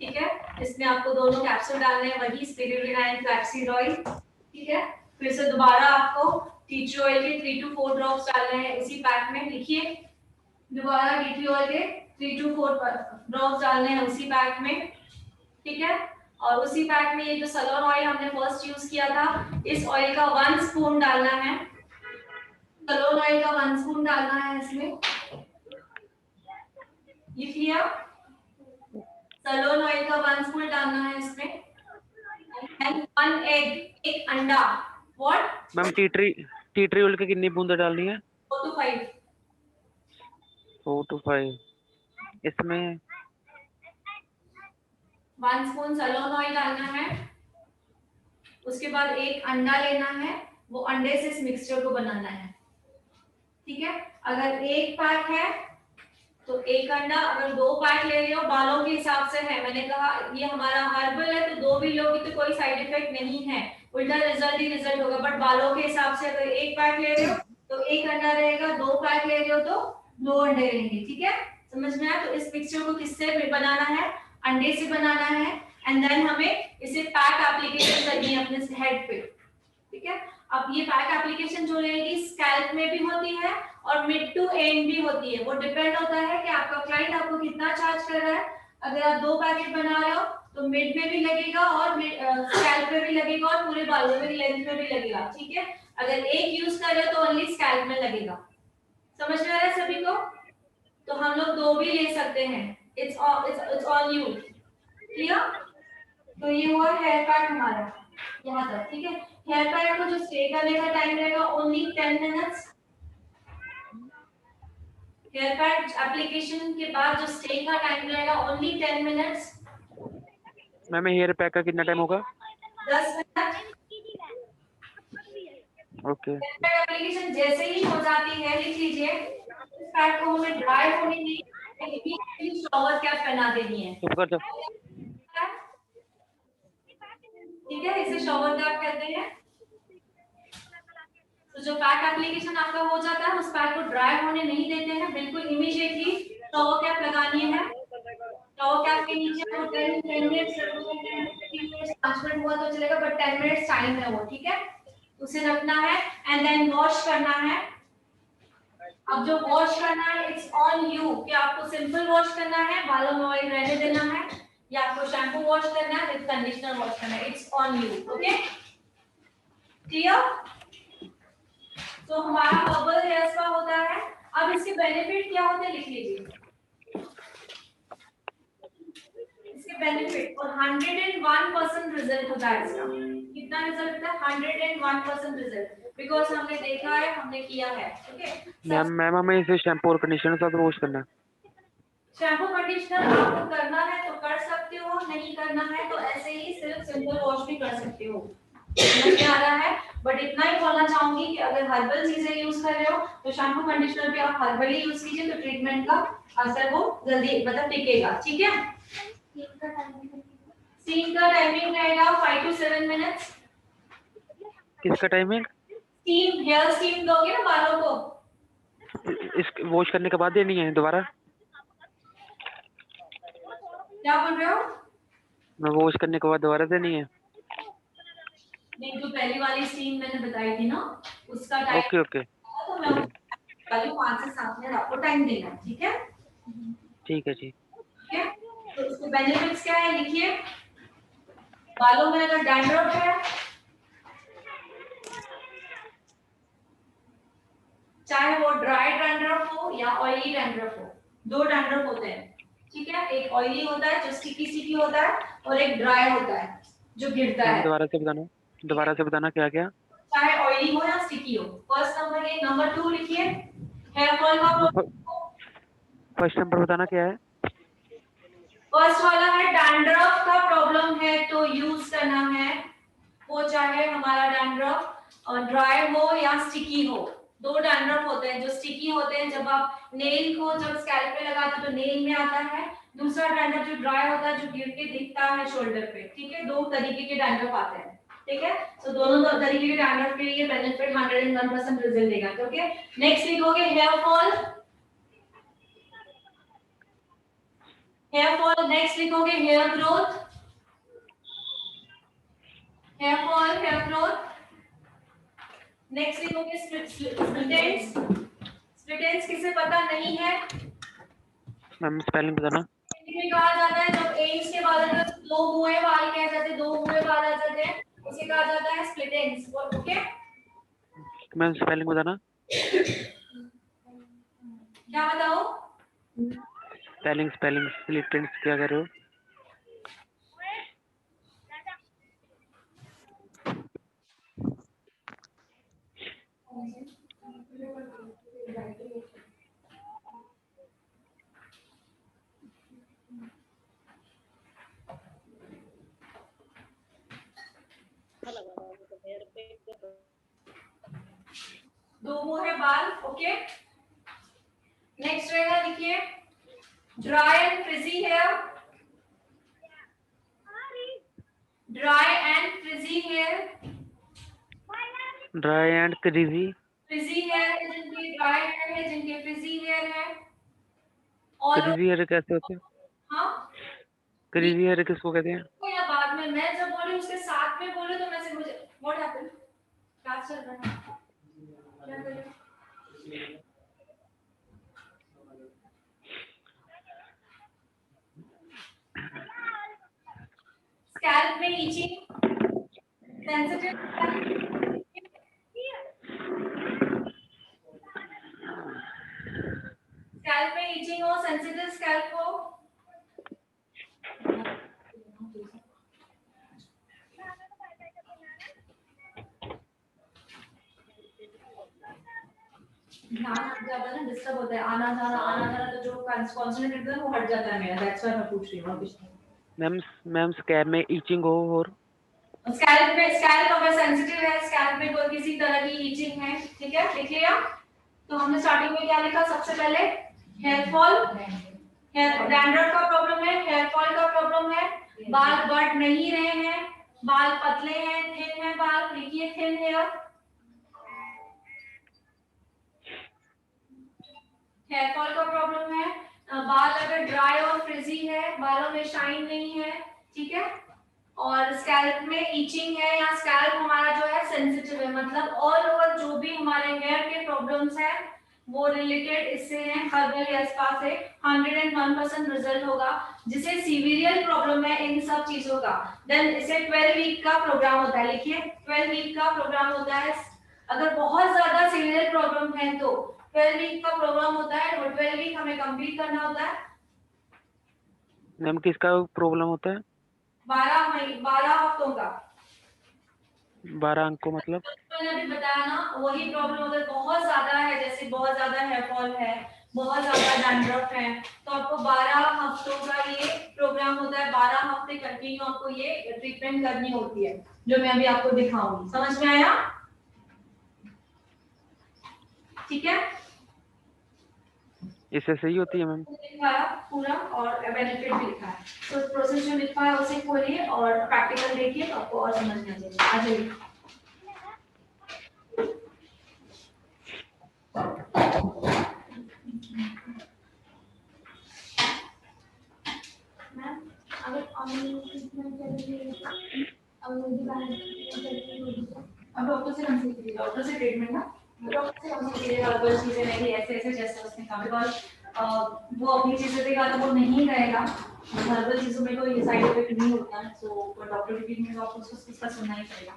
ठीक है। इसमें आपको दोनों कैप्सूल डालने हैं, वही स्पिरुलिना एंड फ्लैक्सीड ऑयल, ठीक है। फिर से दोबारा आपको टी ट्री ऑयल के 3 to 4 ड्रॉप्स डालने हैं इसी पैक में, लिखिए। दोबारा टी ट्री ऑयल के 3 to 4 ड्रॉप्स डालने हैं उसी पैक में, ठीक है। और उसी पैक में ये जो सलोन ऑयल हमने फर्स्ट यूज किया था, इस ऑयल का 1 स्पून डालना है। सलोन ऑयल का 1 स्पून डालना है इसमें, लिख लिया। सलोन ऑयल का 1 स्पून डालना है इसमें एंड 1 एग, एक अंडा। What
ma'am T tree oil की कितनी बूंद डालनी है?
4 to 5।
4 to 5। इसमें
1 स्पून सलोन ऑयल डालना है। उसके बाद एक अंडा लेना है, वो अंडे से इस मिक्सचर को बनाना है, ठीक है। अगर एक पैक है तो एक अंडा, अगर 2 पैक ले रहे हो बालों के हिसाब से है, मैंने कहा ये हमारा हर्बल है तो 2 भी लोगे तो कोई साइड इफेक्ट नहीं है, उल्टा रिजल्ट ही रिजल्ट होगा। बट बालों के हिसाब से अगर एक पैक ले रहे हो तो एक अंडा रहेगा, 2 पैक ले रहे हो तो 2 अंडे रहेंगे, ठीक है। समझ में आया? तो इस मिक्सचर को किससे बनाना है? अंडे से बनाना है। एंड देन हमें इसे पैक एप्लीकेशन करनी है अपने हेड पे, ठीक है। अब ये पैक एप्लीकेशन जो रहेगी स्कैल्प में भी होती है और मिड टू एंड भी होती है। वो डिपेंड होता है कि आपका क्लाइंट आपको कितना चार्ज कर रहा है। अगर आप 2 पैकेट बना रहे हो तो मिड में भी लगेगा और स्कैल्प में भी लगेगा और पूरे बालों में लेंथ में भी लगेगा, ठीक है। अगर एक यूज कर रहे हो तो ओनली स्कैल्प में लगेगा। समझ में आ रहा है सभी को? तो हम लोग 2 भी ले सकते हैं, इट्स ऑन यू, क्लियर। तो ये हुआ हेयर पैक हमारा यहाँ तक, ठीक है। हेयर पैक को जो स्टे करने का टाइम रहेगा only 10 minutes. Hair pack application के बाद जो स्टे का टाइम रहेगा only 10 minutes.
Ma'am hair pack का कितना टाइम होगा?
10 minute.
Okay.
Hair pack application जैसे ही हो जाती है, लिख लीजिए, इस पैक को हमें ड्राई होने नहीं, इमीडिएटली शॉवर कैप पहना देनी है, ठीक है। इसे शॉवर कैप कहते हैं। तो जो पैक एप्लीकेशन आपका हो जाता है, उस पैक को ड्राई होने नहीं देते हैं, बिल्कुल इमीडिएटली शॉवर कैप लगानी है। शॉवर कैप के नीचे वो 10 मिनट्स 5 मिनट हुआ तो चलेगा, बट 10 मिनट्स टाइम है वो, ठीक है। उसे रखना है एंड देन वॉश करना है। अब जो वॉश करना है इट्स ऑन यू कि आपको सिंपल वॉश करना है, बालों में ऑयल रहने देना है, या आपको शैम्पू वॉश करना है, विद कंडीशनर वॉश करना है, it's on you, okay, clear. तो हमारा हर्बल हेयर स्पा होता है। अब इसके बेनिफिट क्या होते हैं लिख लीजिए, इसके बेनिफिट। और 101% रिजल्ट होता है इसका। कितना रिजल्ट होता है? 101% रिजल्ट, बिकॉज हमने देखा है, हमने किया है, ओके।
मैम हमें इसे शैम्पू और कंडीशनर के साथ वॉश करना है।
शैम्पू कंडीशनर आपको करना है तो कर सकते हो, नहीं करना है तो ऐसे ही सिर्फ सिंपल वॉश भी कर सकते हो। समझ में आ रहा है? बट इतना ही बोलना चाहूंगी कि अगर हर्बल चीजें यूज कर रहे हो तो शैम्पू कंडीशनर भी आप हर्बली यूज कीजिए, तो ट्रीटमेंट का असर वो जल्दी मतलब टिकेगा, ठीक है। स्टीम का टाइमिंग रहेगा 5 to 7 मिनट्स।
किसका टाइमिंग?
स्टीम, हेयर स्टीम दोगे ना बालों को?
इस वॉश करने के बाद देनी है दोबारा?
क्या बोल रहे हो?
मैं वॉश करने के बाद दोबारा देनी है?
नहीं, जो पहली वाली स्टीम मैंने बताई थी ना, उसका टाइम
ओके ओके
तो मैं वाली 5 से 7 मिनट आपको टाइम देना है, ठीक है?
ठीक है जी।
ठीक है, तो उसके बेनिफिट्स क्या है लिखिए। बालों में अगर डैंड्रफ है, चाहे वो ड्राई डैंड्रफ हो या ऑयली डैंड्रफ हो, 2 डैंड्रफ होते हैं, ठीक है? एक ऑयली होता है जो स्टिकी होता है, और एक ड्राई होता है जो गिरता है।
दोबारा से बताना क्या क्या?
चाहे ऑयली हो या स्टिकी हो। फर्स्ट नंबर ये, नंबर 2 लिखिए, हेयर फॉल का प्रॉब्लम।
फर्स्ट नंबर बताना क्या है?
फर्स्ट वाला है डैंड्रफ का प्रॉब्लम है तो यूज करना है, वो चाहे हमारा डैंड्रफ ड्राई हो या स्टिकी हो। 2 डैंड्रफ होते हैं, जो स्टिकी होते हैं जब आप नेल को जब स्कैल्प पे लगाते हो तो नेल में आता है। दूसरा डैंड्रफ जो ड्राई होता है, जो गिर के दिखता है शोल्डर पे, ठीक है? 2 तरीके के डैंड्रफ आते हैं, ठीक है? तो दोनों तरीके के डैंड्रफ के लिए बेनिफिट 101% रिजल्ट देगा, ओके? नेक्स्ट लिखोगे hair fall. Hair fall next लिखोगे hair growth. Hair fall, hair growth. Next लिखोगे स्प्लिटेंस। स्प्लिटेंस किसे पता नहीं है?
मैम स्पेलिंग बताना।
में कहा जाता है जब एम्स के बाद अगर 2 मुंहे वाल कह जाते हैं, 2 मुंहे वाल आ जाते हैं, उसे कहा जाता है स्प्लिटेंस, ओके?
मैम स्पेलिंग बताना।
क्या बताओ?
स्पेलिंग स्प्लिटेंस क्या कर रहे हो?
दो मुंहे बाल, ओके? नेक्स्ट रहेगा लिखिए dry and frizzy hair. Dry and frizzy hair.
Dry and क्रीजी।
फ्रिजी हेयर है जिनके ड्राई हेयर है, जिनके फ्रिजी हेयर है। और
क्रीजी हेयर कैसे होते हैं?
हाँ,
क्रीजी हेयर किसको कहते हैं?
तो या बाद में मैं जब बोली उसके साथ में बोले तो मैं से मुझे व्हाट हैपेंड, क्या चल रहा है, क्या कर रहे हो? स्कैल्प में ईचिंग, सेंसिटिव स्कैल्प में ईचिंग हो, सेंसिटिव स्कैल्प हो, ध्यान हट जाता है ना, डिस्टर्ब होता है, आना जाना तो जो कंसंट्रेट है वो हट जाता है मेरा, दैट्स व्हाई मैं पूछ रही हूँ कुछ नहीं।
मैम स्कैल्प में ईचिंग हो और
स्कैल्प अगर सेंसिटिव है, स्कैल्प में कोई किसी तरह की ईचिंग है, ठीक है? लिख लिया? तो हमने स्टार्टिंग में क्या लिखा? सबसे पहले हेयर फॉल, हेयर डैंड्रफ का प्रॉब्लम है, हेयर फॉल का प्रॉब्लम है, बाल बढ़ नहीं रहे हैं, बाल पतले हैं, थिन है बाल, लिखिए थिन हेयर। हेयर फॉल का प्रॉब्लम है, बाल अगर ड्राई और फ्रिजी है, बालों में शाइन नहीं है, ठीक है? और स्कैल्प में ईचिंग है या स्कैल्प हमारा जो है सेंसिटिव है, मतलब ऑल ओवर जो भी हमारे हेयर के प्रॉब्लम्स हैं वो रिलेटेड इससे हैं, हर्बल हेयर स्पा से 101% रिजल्ट होगा। जिसे सीवियर प्रॉब्लम है इन सब चीजों का, देन इसे 12 वीक का प्रोग्राम होता है, लिखिए 12 वीक का प्रोग्राम होता है। अगर बहुत ज्यादा सीवियर प्रॉब्लम है तो 12 वीक का प्रोग्राम होता है, और 12 वीक हमें कंप्लीट करना होता है।
मैम किसका प्रॉब्लम होता है?
12 हफ्तों का।
12 अंक को मतलब?
मैंने अभी बताया ना, वही प्रॉब्लम अगर बहुत ज्यादा है, जैसे बहुत ज्यादा हेयर फॉल है, बहुत ज्यादा डैंड्रफ है, तो आपको 12 हफ्तों का ये प्रोग्राम होता है। 12 हफ्ते कंटिन्यू आपको ये ट्रीटमेंट करनी होती है, जो मैं अभी आपको दिखाऊंगी। समझ में आया? ठीक है?
इससे सही होती है मैम?
लिखाया पूरा और बेनिफिट भी लिखा है, तो प्रोसेस जो लिखा है उसे खोलिए और प्रैक्टिकल देखिए तो आपको और समझ में आ जाएगा। मैम अगर ऑनलाइन ट्रीटमेंट करेंगे अब डॉक्टर से कंसल्ट कीजिए, डॉक्टर से ट्रीटमेंट ना डॉक्टर से कंसल्ट कीजिए, हर्बल चीजें नहीं ऐसे ऐसे जैसे उसने कहा, बिकॉज वो अपनी चीजें देगा तो वो नहीं कहेगा, हर्बल चीजों में कोई साइड इफेक्ट नहीं होता है, सो डॉक्टर की ट्रीटमेंट आपको उसका सुनना ही पड़ेगा।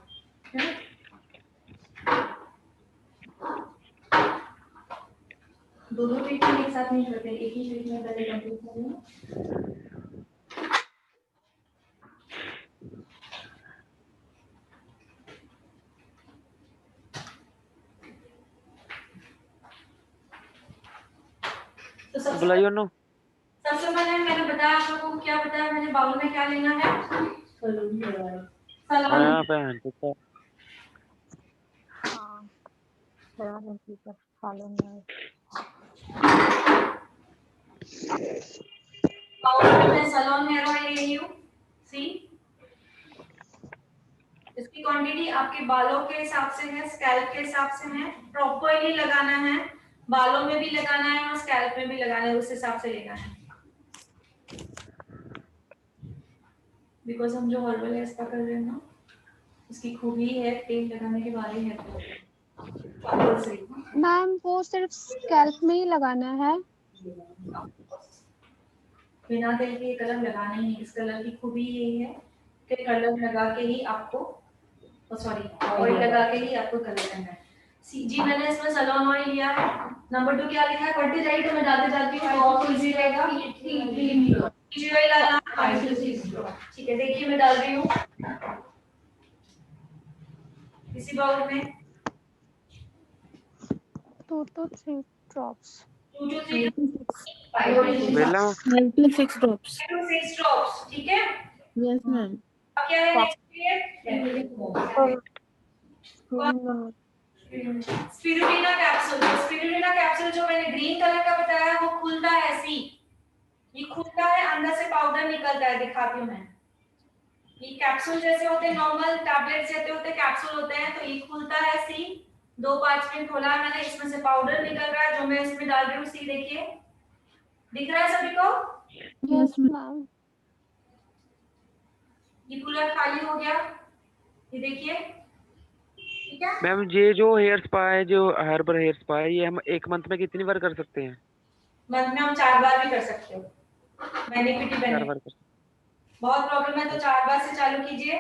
दोनों ट्रीटमेंट एक साथ नहीं करते, एक ही ट्रीटमेंट पहले कंप्लीट करें। तो
बुलाइयो नो।
सबसे पहले मैंने बताया आप लोगों को, क्या बताया मैंने, बाउल में क्या लेना है, सलाद।
यहाँ पे है तो
बाउल में मैं सलोन हेयर ऑयल ले रही हूँ, सी इसकी क्वांटिटी आपके बालों के हिसाब से है, स्कैल्प के हिसाब से है, प्रॉपर्ली लगाना है, बालों में भी लगाना है और स्कैल्प में भी लगाना है, उस हिसाब से लेना है, बिकॉज हम जो हर्बल हेयर स्पा कर रहे हैं ना, उसकी खूबी है तेल लगाने के बाद ही है।
मैम वो सिर्फ स्कैल्प में ही लगाना है?
बिना तेल के कलर लगाना ही नहीं, इस कलर की खूबी यही है कि कलर लगा के ही आपको, सॉरी ऑयल लगा के ही आपको कलर करना है। जी मैंने इसमें सलोन ऑयल लिया है। नंबर 2 क्या लिखा है, बढ़ती जाएगी तो मैं डालते जाती हूँ, और इजी रहेगा। ठीक है, देखिए मैं डाल रही हूँ इसी बाउल में
2 to 3 drops।
2 to 3
Bela
5 to 6 drops।
5 to 6 drops, ठीक है।
Yes, ma'am.
अब क्या है next spirulina capsule. Spirulina capsule जो मैंने ग्रीन कलर का बताया वो खुलता है ऐसी, ये खुलता है, अंदर से पाउडर निकलता है, दिखाती हूँ मैं। ये कैप्सूल जैसे होते हैं, नॉर्मल टैबलेट जैसे होते हैं, कैप्सूल होते हैं, तो ये खुलता है ऐसी, 2-5 मिनट खोला है मैंने, इसमें से पाउडर निकल रहा है जो मैं इसमें डाल रही हूँ, सी देखिए, दिख रहा है सभी को?
Yes ma'am.
ये पूरा खाली हो गया, ये देखिए, ठीक है।
मैम ये जो हेयर स्पा है, जो हर्बल हेयर स्पा है, ये हम एक मंथ में कितनी बार कर सकते हैं?
मंथ में हम 4 बार भी कर सकते हो, बेनिफिट ही
4
बेनिफिट।
बार कर सकते
बहुत प्रॉब्लम है तो 4 बार से चालू कीजिए,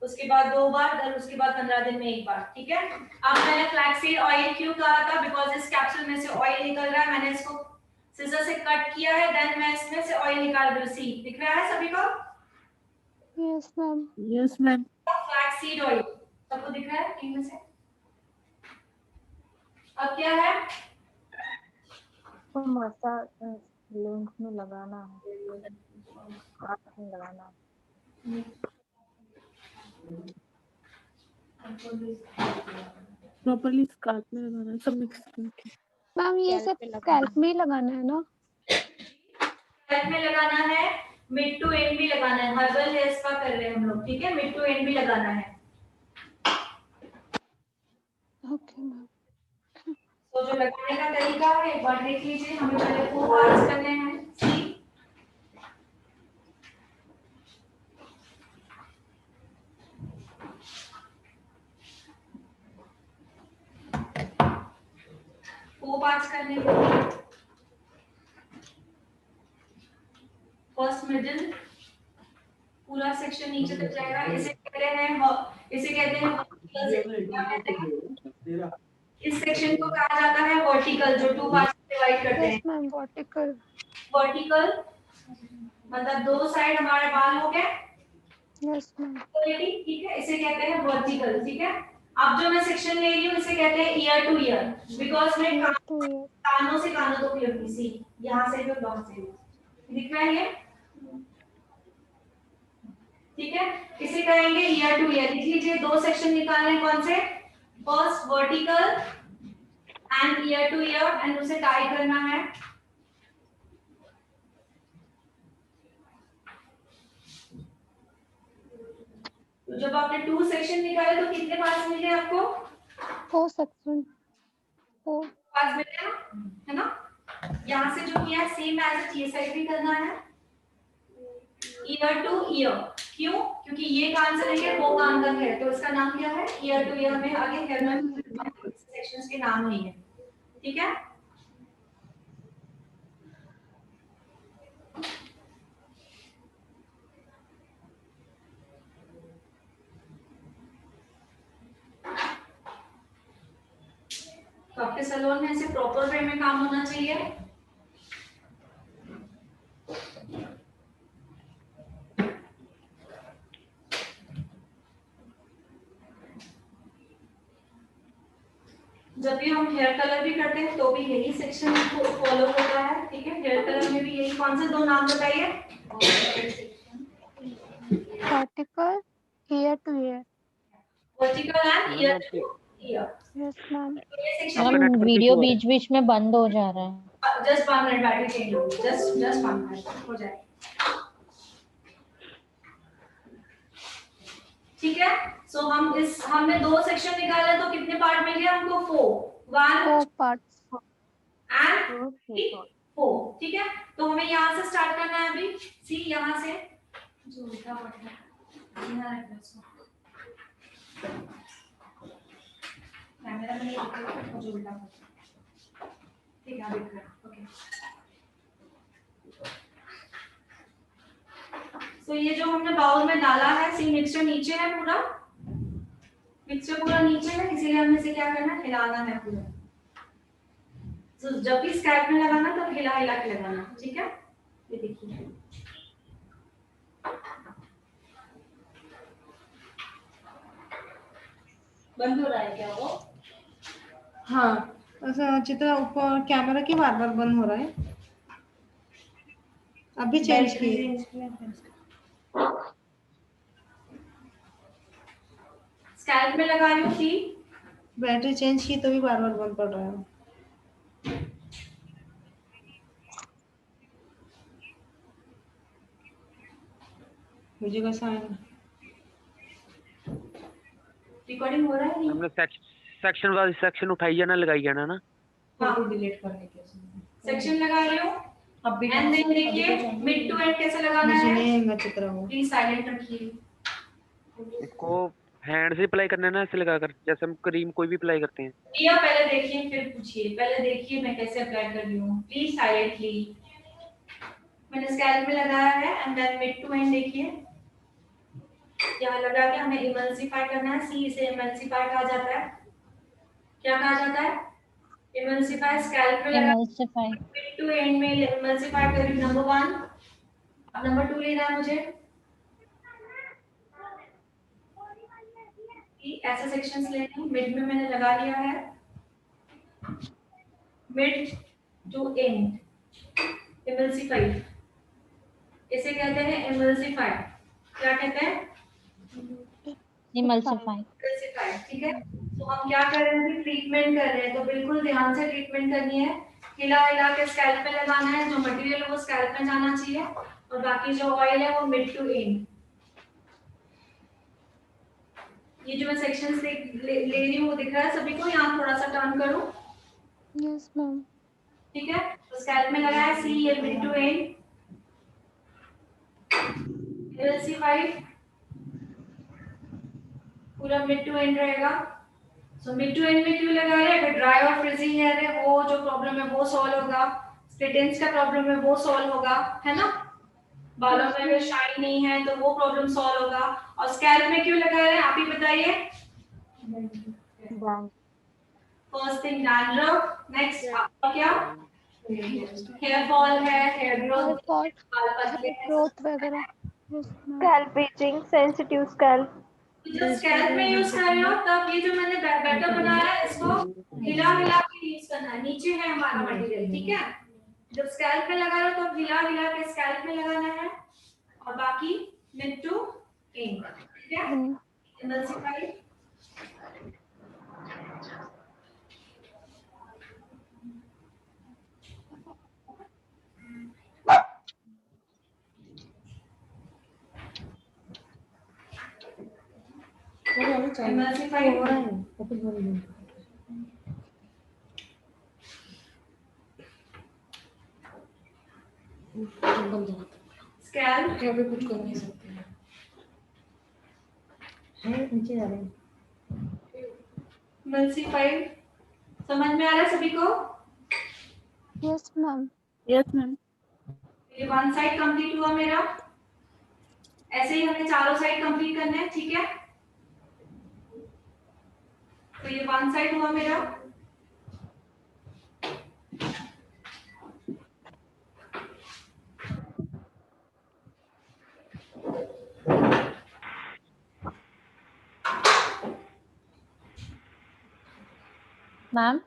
उसके बाद 2 बार, और उसके बाद 15 दिन में 1 बार, ठीक है। अब मैंने फ्लैक्सीड ऑयल क्यों कहा था, बिकॉज इस कैप्सूल में से ऑयल निकल रहा है, मैंने इसको सिजर से कट किया है, देन मैं इसमें से ऑयल निकाल रही हूं, सी दिख रहा है सभी को?
Yes ma'am.
Yes, ma'am.
Flaxseed oil सबको दिख रहा है इनमें से? अब क्या है,
तो मसाज लेंस में लगाना है, हाथ में लगाना है।
Properly scalp में लगाना है, सब मिक्स करके।
मैम ये सब स्कैल्प में ही लगाना है ना?
स्कैल्प में लगाना है, मिड टू एंड भी लगाना है, हर्बल हेयर स्पा कर रहे हैं हम लोग, ठीक है, मिड टू एंड भी लगाना है।
Okay ma'am.
तो जो लगाने का तरीका है एक बार देख लीजिए, हमें पहले 4 पार्ट्स करने हैं, सी वो पार्ट्स करने हैं। फर्स्ट मिडिल पूरा सेक्शन नीचे तक जाएगा, इसे कहते हैं इस सेक्शन को कहा जाता है वर्टिकल, जो 2 पार्ट्स में डिवाइड करते हैं।
Yes ma'am, vertical.
वर्टिकल मतलब 2 साइड हमारे बाल हो गए,
यस मैम।
ठीक है, इसे कहते हैं वर्टिकल, ठीक है। अब जो मैं सेक्शन ले रही हूँ इसे कहते हैं ईयर टू ईयर, बिकॉज मैं कानों से कानों तक ले रही, सी यहाँ से भी वहां से भी, दिख रहा है ये, ठीक है। इसे कहेंगे ईयर टू ईयर। लिख लीजिए, 2 सेक्शन निकालने, कौन से, first vertical and ear to year, and उसे टाई करना है। तो जब आपने 2 सेक्शन निकाले तो कितने पार्ट्स मिले आपको?
4 सेक्शन, 4
पास मिल गया है ना। यहाँ से जो किया है सेम एज ये साइड भी करना है, ईयर टू ईयर। क्यों? क्योंकि ये कान से लेके वो कान तक है, तो इसका नाम क्या है, ईयर टू ईयर में आगे हेयर में सेक्शंस के नाम नहीं है, ठीक है। तो आपके सैलून में ऐसे प्रॉपर वे में काम होना चाहिए। जब भी हम हेयर कलर भी करते हैं तो भी यही सेक्शन फॉलो होता है, ठीक है। हेयर कलर में भी यही, कौन से दो नाम बताइए?
Vertical, ear to ear.
Vertical and ear to year.
Yes, ma'am.
ये सेक्शन
मैम वीडियो बीच बीच में बंद हो जा रहा है।
जस्ट 5 मिनट बैटरी चेंज होगी, जस्ट 5 मिनट हो जाएगी, ठीक है। सो हमने 2 सेक्शन निकाले तो कितने पार्ट मिल गए हमको? 4
4 parts.
एंड 4, ठीक है। तो हमें यहाँ से स्टार्ट करना है अभी। सी यहाँ से जो उल्टा पड़ता है यहाँ रखना इसको, कैमरा में नहीं जो उल्टा पड़ता है, ठीक है। देख लो, ओके। तो ये जो हमने बाउल में डाला है, सी मिक्सचर नीचे है, पूरा मिक्सचर पूरा नीचे है, इसीलिए हमें इसे क्या करना है, हिलाना है पूरा। तो जब भी स्कैल्प में लगाना तब हिला हिला के लगाना, ठीक है। ये देखिए बंद हो रहा है क्या वो?
हाँ, ऐसा चित्रा ऊपर कैमरा की बार बार बंद हो रहा है। अभी चेंज किए।
स्कैल्प में लगा रही हूँ, थी
बैटरी चेंज की तो भी बार बार बंद पड़ रहा है। मुझे कैसा आएगा?
रिकॉर्डिंग हो रहा है नहीं?
हमने सेक्शन वाइज सेक्शन उठाई जाना, लगाई जाना ना।
हाँ,
डिलीट करने के
सेक्शन लगा रही हूँ।
अब भी
एंड देन देखिए मिड टू एंड कैसे लगाना है।
नहीं आएगा चित्रा वो।
प्लीज साइलेंट रखिए।
इसको हैंड से अप्लाई करना है ना, ऐसे लगाकर, जैसे हम क्रीम कोई भी अप्लाई करते हैं।
या पहले देखिए फिर पूछिए, पहले देखिए मैं कैसे अप्लाई कर रही हूँ, प्लीज साइलेंटली। मैंने स्कैल्प में लगाया है and then mid to end देखिए यहाँ लगा के हमें इमल्सिफाई करना है। सी इसे इमल्सिफाई कहा जाता है। क्या कहा जाता है? इमल्सिफाई। स्कैल्प में लगा
एमल्सिफाई।
मिड टू एंड में इमल्सिफाई कर रही हूँ, नंबर 1। अब नंबर 2 लेना है मुझे। ऐसे सेक्शंस लेने हैं, मिड में मैंने लगा लिया है, मिड टू एंड इमल्सिफाई, इसे कहते हैं इमल्सिफाई। क्या कहते हैं?
इमल्सिफाई।
इमल्सिफाई, ठीक है। तो हम क्या कर रहे हैं, ट्रीटमेंट कर रहे हैं, तो बिल्कुल ध्यान से ट्रीटमेंट करनी है। हिला हिला के स्कैल्प पे लगाना है, जो मटेरियल है वो स्कैल्प में जाना चाहिए और बाकी जो ऑयल है वो मिड टू एंड। ये जो मैं सेक्शंस ले रही हूँ वो दिख रहा है सभी को? यहाँ थोड़ा सा टर्न करो।
Yes, ma'am.
ठीक है, तो स्कैल्प में लगाया सी, ये मिड टू एंड इमल्सिफाई पूरा मिड टू एंड रहेगा। सो मिड टू एंड में क्यों लगा रहे हैं? अगर ड्राई और फ्रिजी हेयर है वो जो प्रॉब्लम है वो सॉल्व होगा, स्प्लिट एंड्स का प्रॉब्लम है वो सॉल्व होगा, है ना। बालों में अगर शाइन नहीं है तो वो प्रॉब्लम सॉल्व होगा। और स्कैल्प में क्यों लगा रहे हैं आप ही बताइए? फर्स्ट थिंग डैंड्रफ, नेक्स्ट आपका क्या हेयर फॉल है, हेयर ग्रोथ, बाल पतले हैं,
Growth वगैरह. Yes, ma'am.
Scalp itching, sensitive scalp.
जब स्कैल्प में यूज कर रहे हो तब ये जो मैंने बैटर बनाया है इसको हिला हिला के यूज करना है। नीचे है हमारा मटेरियल, ठीक है। जब स्कैल्प में लगा रहे हो तो हिला हिला के स्कैल्प में लगाना है और बाकी मिड टू एंड, ठीक है। इमल्सिफाई
इमल्सिफाई हो रहा है। बंद हो
स्कैल
क्या भी कुछ कर नहीं सकते हैं नीचे जा रहे हैं
एमल्सिफाइड समझ में आ रहा है सभी को?
Yes ma'am.
Yes ma'am.
ये वन साइड कंप्लीट हुआ मेरा। ऐसे ही हमें चारों साइड कंप्लीट करना है, ठीक है? तो ये वन साइड हुआ मेरा।
Ma'am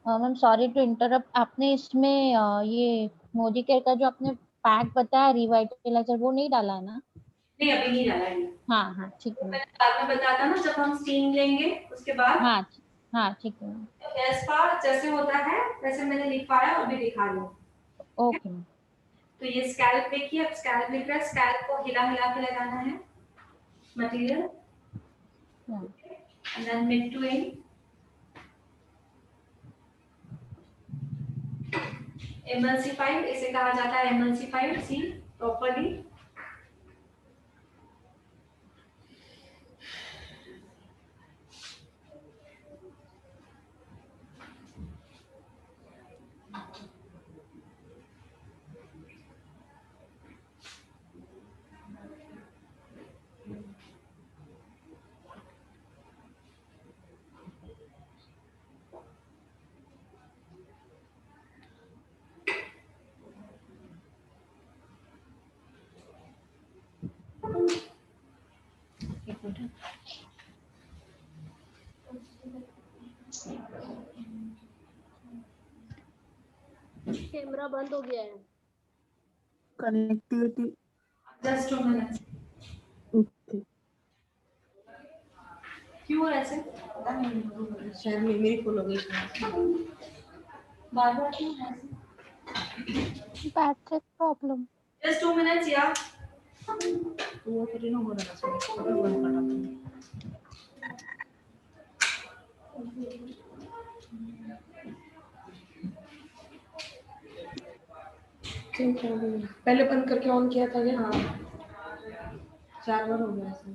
ma'am sorry to interrupt, आपने इसमें ये मोजिकेयर का जो आपने पैक बताया रिवाइटलाइजर वो नहीं डाला है ना?
नहीं, अभी नहीं डाला है।
हाँ हाँ ठीक है मैम।
मैंने बाद में बताया था ना, जब हम स्टीम लेंगे उसके बाद।
हाँ हाँ ठीक है मैम।
एस्पा जैसे होता है वैसे मैंने लिखवाया और भी दिखा रही हूँ।
Okay ma'am.
तो ये स्कैल्प देखिए, अब स्कैल्प लिख रहा है, स्कैल्प को हिला हिला के लगाना है material and then mid to end. Emulsified इसे कहा जाता है, एमल्सिफाइड सी प्रॉपर्ली।
कैमरा बंद हो गया है।
कनेक्टिविटी।
Just 2 minutes.
ओके।
क्यों ऐसे
शायद मेरी फुल हो गई
बार बार क्यों ऐसे?
Battery problem.
जस्ट 2 मिनट्स यार।
वो फिर ना हो रहा है बंद कर रहा ठीक है पहले बंद करके ऑन किया था क्या? हाँ 4 बार हो गया ऐसे।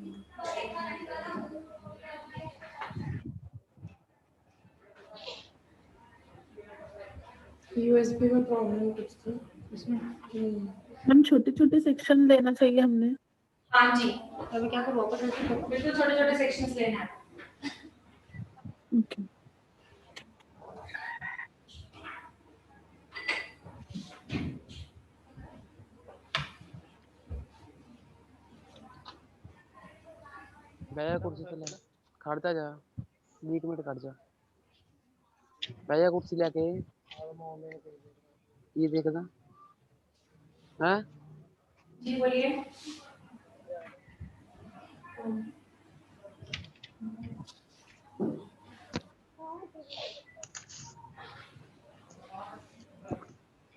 यूएसबी में प्रॉब्लम कुछ थी इसमें।
हम छोटे छोटे सेक्शन लेना चाहिए हमने।
हाँ जी,
अभी क्या करो वापस ऐसे करो।
बिल्कुल छोटे छोटे सेक्शंस लेना है।
ओके।
भैया कुर्सी पे ले खड़ता जा, 2 मिनट खड़ जा भैया कुर्सी लेके। ये देखना है।
जी बोलिए।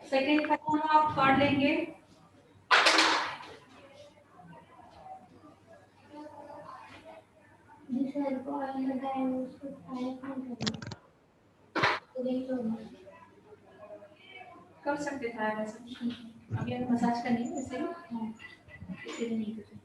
सेकंड खत्म आप कार्ड लेंगे। कर सकते थे वैसे कुछ नहीं। अभी हमें मसाज करनी है वैसे भी इसीलिए नहीं कर सकते।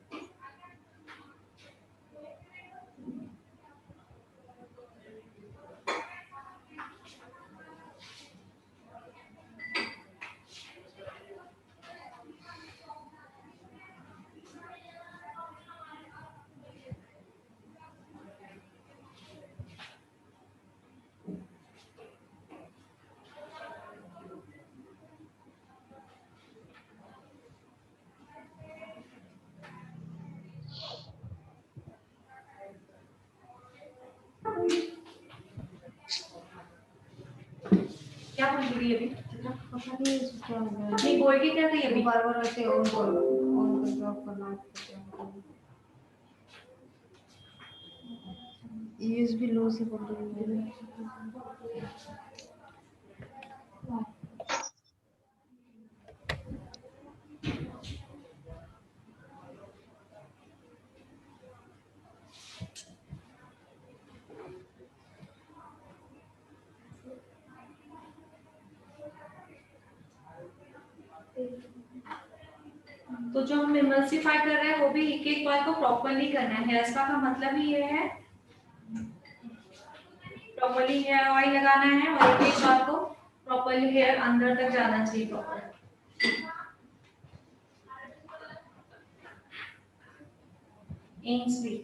क्या बोल रही है अभी?
पता नहीं क्या हो गया।
नहीं बोल के क्या रही है अभी?
बार बार ऐसे ऑन करके ऑफ करना। यूएसबी लो से बोल रही है।
तो जो हम इमल्सिफाई कर रहे हैं वो भी एक एक बार को प्रॉपर्ली करना है। हेयर स्पा का मतलब ही ये है प्रॉपर्ली हेयर ऑयल लगाना है और एक एक बार को प्रॉपर्ली हेयर अंदर तक जाना चाहिए प्रॉपर। एम्स भी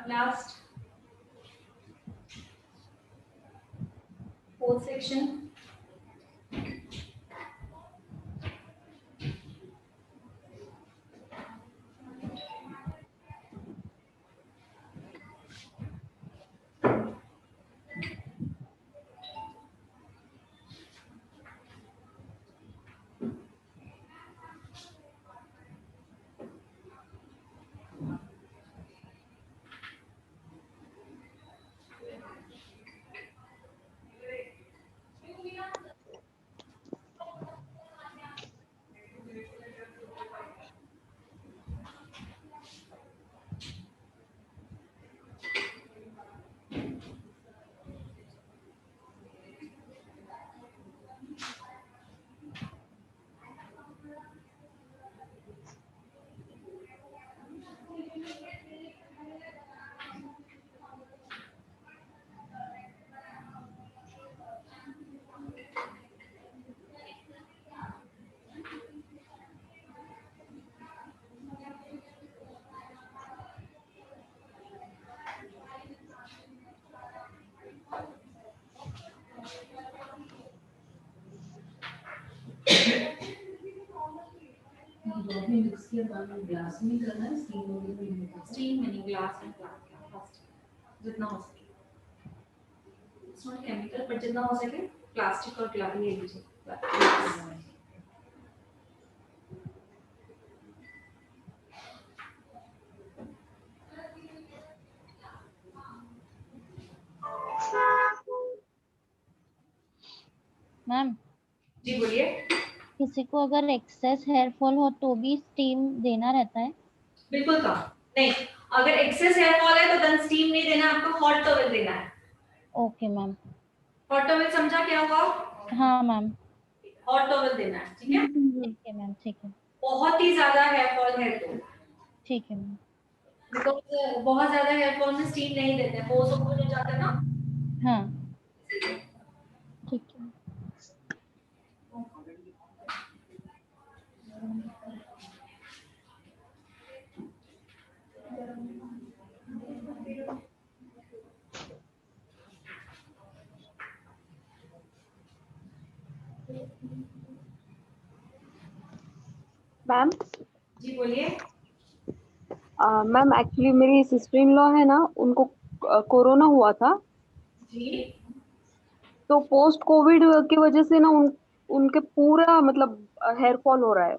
लास्ट फोर्थ सेक्शन स्टीम में नहीं ग्लास में जितना हो सके इट्स नॉट केमिकल पर जितना हो सके प्लास्टिक और ग्लास ले लीजिए।
मैम
जी बोलिए।
किसी को अगर एक्सेस हेयर फॉल हो तो भी स्टीम देना रहता है?
बिल्कुल कम नहीं, अगर एक्सेस हेयर फॉल है तो देन स्टीम नहीं देना, आपको हॉट टॉवल देना है।
Okay ma'am.
हॉट टॉवल समझा क्या हुआ?
हाँ मैम।
हॉट टॉवल देना है, ठीक है?
ठीक है मैम, ठीक है।
बहुत ही ज्यादा हेयर फॉल है तो
ठीक है मैम।
बिकॉज बहुत ज्यादा हेयर फॉल में स्टीम नहीं देते हैं, पोर्स ओपन हो जाता है ना।
हाँ ठीक है।
मैम
जी बोलिए।
मैम एक्चुअली मेरी सिस्टर इन लॉ है ना, उनको कोरोना हुआ था।
जी
तो पोस्ट कोविड की वजह से ना उनके पूरा मतलब हेयर फॉल हो रहा है।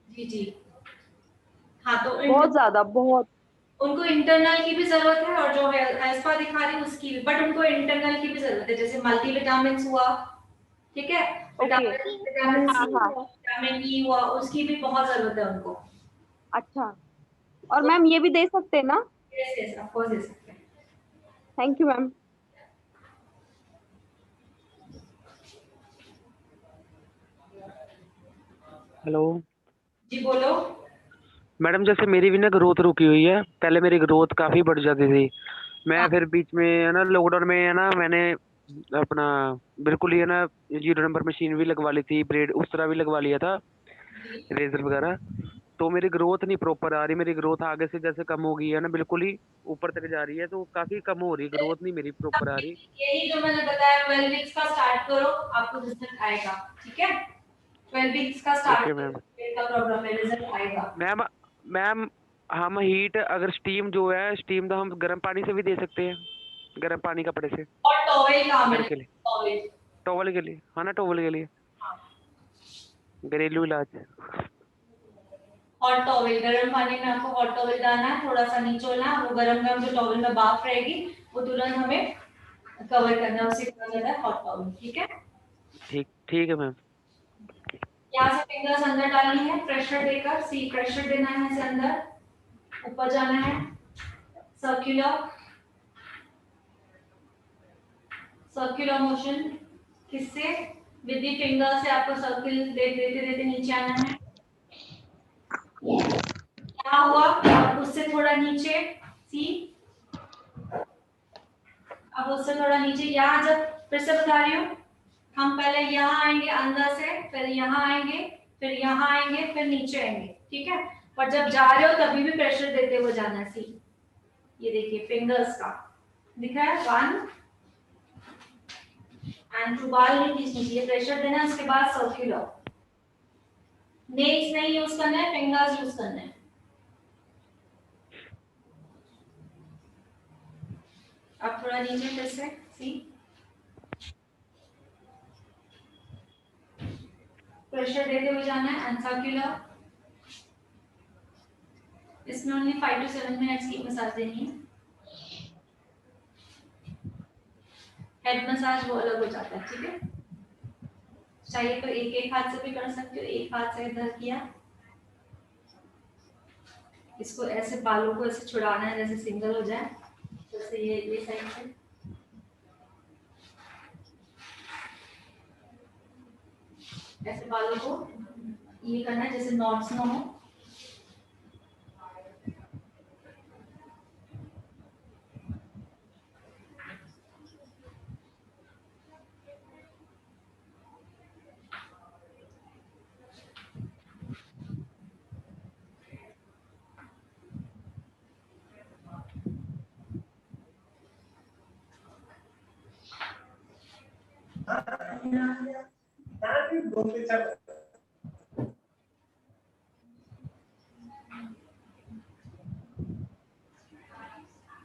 जी जी हाँ तो
बहुत ज्यादा, बहुत।
उनको इंटरनल की भी जरूरत है और जो है एस्पा दिखा रही उसकी भी, बट उनको इंटरनल की भी जरूरत है, जैसे मल्टीविटामिन हुआ, ठीक है,
ओके।
विटामिन
हाँ
सी
हाँ।
हुआ, विटामिन ई हुआ, उसकी भी बहुत जरूरत है उनको।
अच्छा, और मैम ये भी दे सकते हैं ना?
यस यस ऑफ कोर्स दे सकते हैं।
Thank you ma'am.
हेलो
जी बोलो।
मैडम, जैसे मेरी भी ना ग्रोथ रुकी हुई है, पहले मेरी ग्रोथ काफी बढ़ जाती थी। मैं फिर बीच में है ना लॉकडाउन में है ना मैंने अपना बिल्कुल ही है ना 0 नंबर मशीन भी लगवा ली थी, ब्रेड उस तरह भी लगवा लिया था, रेजर वगैरह। तो मेरी ग्रोथ नहीं प्रॉपर आ रही, मेरी ग्रोथ आगे से जैसे कम हो गई है ना, बिल्कुल ही ऊपर तक जा रही है, तो काफी कम हो रही है, ग्रोथ नहीं मेरी प्रॉपर आ रही।
यही जो मैंने बताया 12 वीक्स का स्टार्ट करो, आपको रिजल्ट आएगा, ठीक है। 12 वीक्स का स्टार्ट
ओके
करो,
मैम।
पेट का प्रॉब्लम है, रिजल्ट आएगा।
मैम मैम हम हीट अगर स्टीम जो है स्टीम तो हम गर्म पानी से भी दे सकते हैं, गर्म पानी कपड़े से
और टॉवेल काम
घर
है,
के लिए,
टॉवेल।
टॉवल के लिए, हाँ ना टॉवल के लिए, घरेलू इलाज।
हॉट टॉवेल, गर्म पानी में आपको हॉट टॉवेल डालना है, थोड़ा सा निचोड़ना है, वो गर्म गर्म जो टॉवेल में भाप रहेगी वो तुरंत हमें कवर करना है, उसे कहा जाता है हॉट टॉवेल, ठीक है।
ठीक ठीक है मैम।
यहाँ से फिंगर्स अंदर डालनी है, प्रेशर देकर, सी प्रेशर देना है इसे अंदर, ऊपर जाना है, सर्कुलर सर्कुलर मोशन, किससे, विद द फिंगर से आपको सर्किल देते देते नीचे आना है। क्या हुआ, अब उससे थोड़ा नीचे, सी, अब उससे थोड़ा नीचे, यहाँ जब फिर से बता रही हूँ, हम पहले यहाँ आएंगे अंदर से, फिर यहाँ आएंगे, फिर यहाँ आएंगे, फिर नीचे आएंगे, ठीक है। पर जब जा रहे हो तभी भी प्रेशर देते हुए जाना है, सी, ये देखिए फिंगर्स का दिख रहा है, 1 एंड 2, बाल नहीं खींचनी चाहिए, प्रेशर देना है, उसके बाद सर्कुलर, नेल्स नहीं यूज करना है, फिंगर्स यूज करना है। अब थोड़ा नीचे फिर से, सी, प्रेशर देते हुए जाना है एंड सर्कुलर। इसमें ओनली 5 to 7 मिनट्स की मसाज देनी है। हेड मसाज वो अलग हो जाता है, ठीक है। चाहिए तो एक एक हाथ से भी कर सकते हो, एक हाथ से इधर किया, इसको ऐसे बालों को ऐसे छुड़ाना है जैसे सिंगल हो जाए, जैसे ये साइड से, ऐसे बालों को ये करना है जैसे नॉट्स ना हो।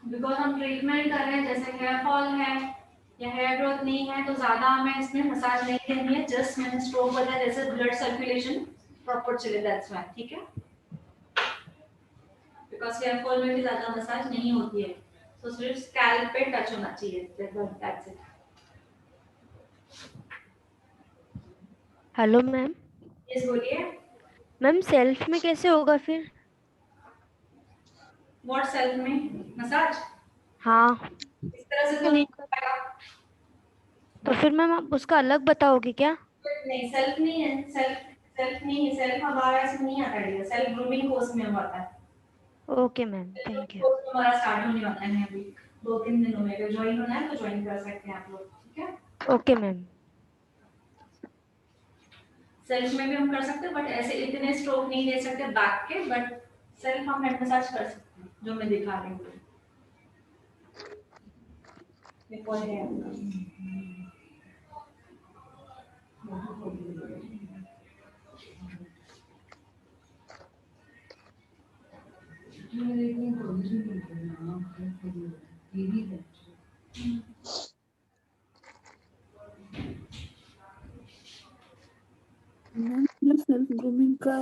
बिकॉज हम ट्रीटमेंट कर रहे हैं, जैसे हेयर फॉल है या हेयर ग्रोथ नहीं है, तो ज्यादा हमें इसमें मसाज नहीं देनी है, जस्ट मैंने स्ट्रोक बताया जैसे ब्लड सर्कुलेशन प्रॉपर चले, दैट्स व्हाई, ठीक है। बिकॉज हेयर फॉल में भी ज्यादा मसाज नहीं होती है, तो सिर्फ स्कैल्प पे टच होना चाहिए, that's it.
Hello ma'am.
Yes बोलिए।
मैम सेल्फ में कैसे होगा फिर?
व्हाट सेल्फ में मसाज?
हाँ,
इस तरह से तो नहीं हो पाएगा।
तो फिर मैम आप उसका अलग बताओगे क्या?
नहीं, सेल्फ नहीं है, सेल्फ नहीं है, सेल्फ हमारा इसमें नहीं आता है, सेल्फ ग्रूमिंग कोर्स में आता है।
Okay ma'am, thank you.
Course हमारा स्टार्ट होने वाला है अभी 2-3 दिनों में, अगर ज्वाइन होना है तो ज्वाइन कर सकते हैं आप लोग, ठीक है।
Okay ma'am.
सेल्फ में भी हम कर सकते हैं, बट ऐसे इतने स्ट्रोक नहीं दे सकते बैक के, बट सेल्फ हम हेड मसाज कर सकते हैं, जो मैं दिखा रही हूँ। ये कौन है
मैम सेल्फ ग्रूमिंग का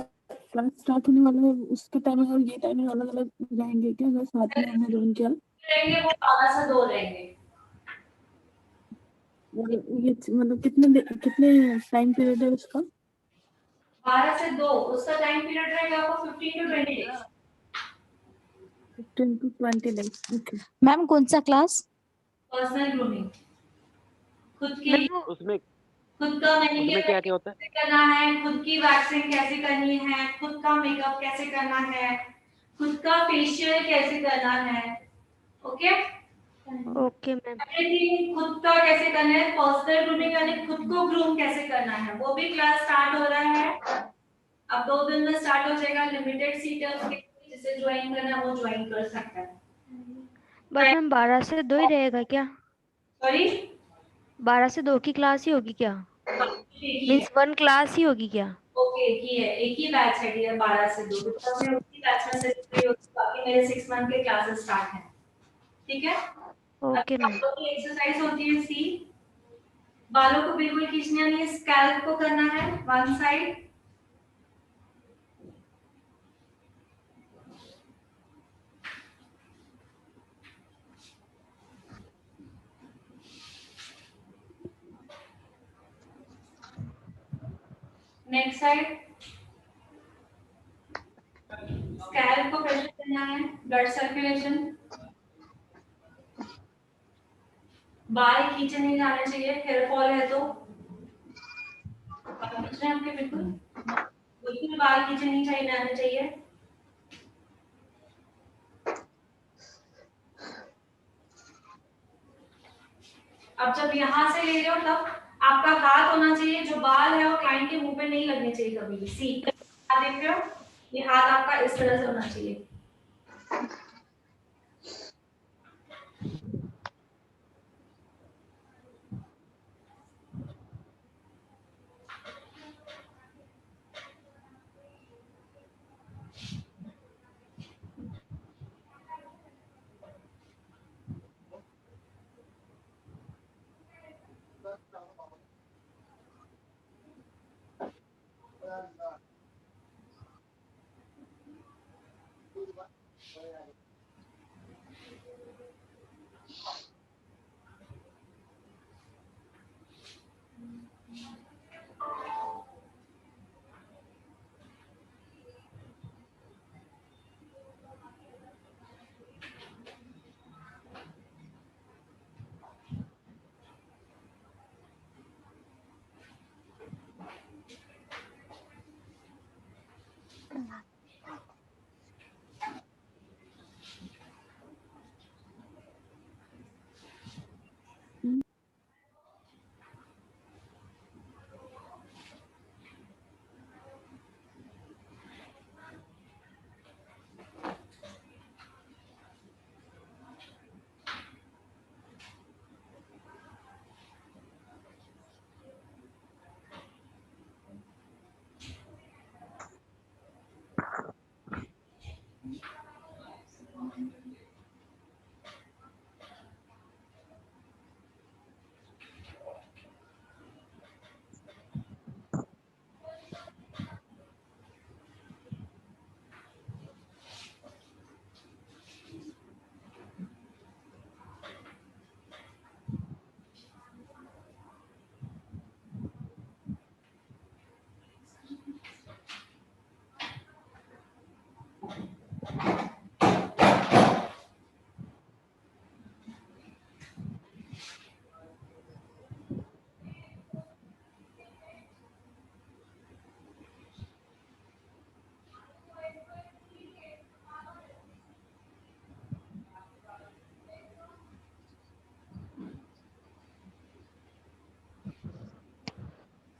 क्लास स्टार्ट होने वाला है उसके टाइमिंग और ये टाइमिंग अलग अलग रहेंगे क्या, अगर साथ में हमने ज्वाइन किया?
रहेंगे वो 12 से 2 रहेंगे।
ये मतलब कितने टाइम पीरियड है उसका?
12 से 2 उसका टाइम पीरियड रहेगा आपको 15 to 20 days.
15 to 20 days, okay.
Ma'am कौन सा क्लास?
पर्सनल ग्रूमिंग, खुद की,
उसमें
खुद का मैनिक्योर
क्या क्या होता है?
कैसे करना है, खुद की वैक्सिंग कैसे करनी है, खुद का मेकअप कैसे करना है, खुद का फेशियल कैसे करना है, ओके
ओके मैम।
एवरीथिंग खुद का कैसे करना है, पर्सनल ग्रूमिंग यानी खुद को ग्रूम कैसे करना है, वो भी क्लास स्टार्ट हो रहा है। अब 2 दिन में स्टार्ट हो जाएगा, लिमिटेड सीट है उसके लिए, जिसे ज्वाइन करना है वो ज्वाइन कर सकता है।
बट मैम 12 से 2 ही रहेगा क्या?
सॉरी
12 से 2 की क्लास ही होगी क्या? मीन्स 1 क्लास ही होगी क्या?
ओके की है, एक ही बैच है ये 12 से 2, बिकॉज़ मैं उसी बैच में से फ्री होती हूँ, बाकी मेरे 6 मंथ के क्लासेस स्टार्ट हैं, ठीक है।
ओके
अब
मैम।
बालों की एक्सरसाइज होती है सी, बालों को बिल्कुल खींचना नहीं है, स्कैल्प को करना है one side, next side, scalp को प्रेशर देना है, ब्लड सर्कुलेशन, बाल खींचे नहीं जाने चाहिए, हेयर फॉल है तो बाल खींच रहे हैं आपके, बिल्कुल बिल्कुल बाल खींचे नहीं चाहिए जाने चाहिए। अब जब यहाँ से ले रहे हो तब आपका हाथ होना चाहिए, जो बाल है वो क्लाइंट के मुंह पे नहीं लगने चाहिए कभी भी, सी देख रहे हो, ये हाथ आपका इस तरह से होना चाहिए।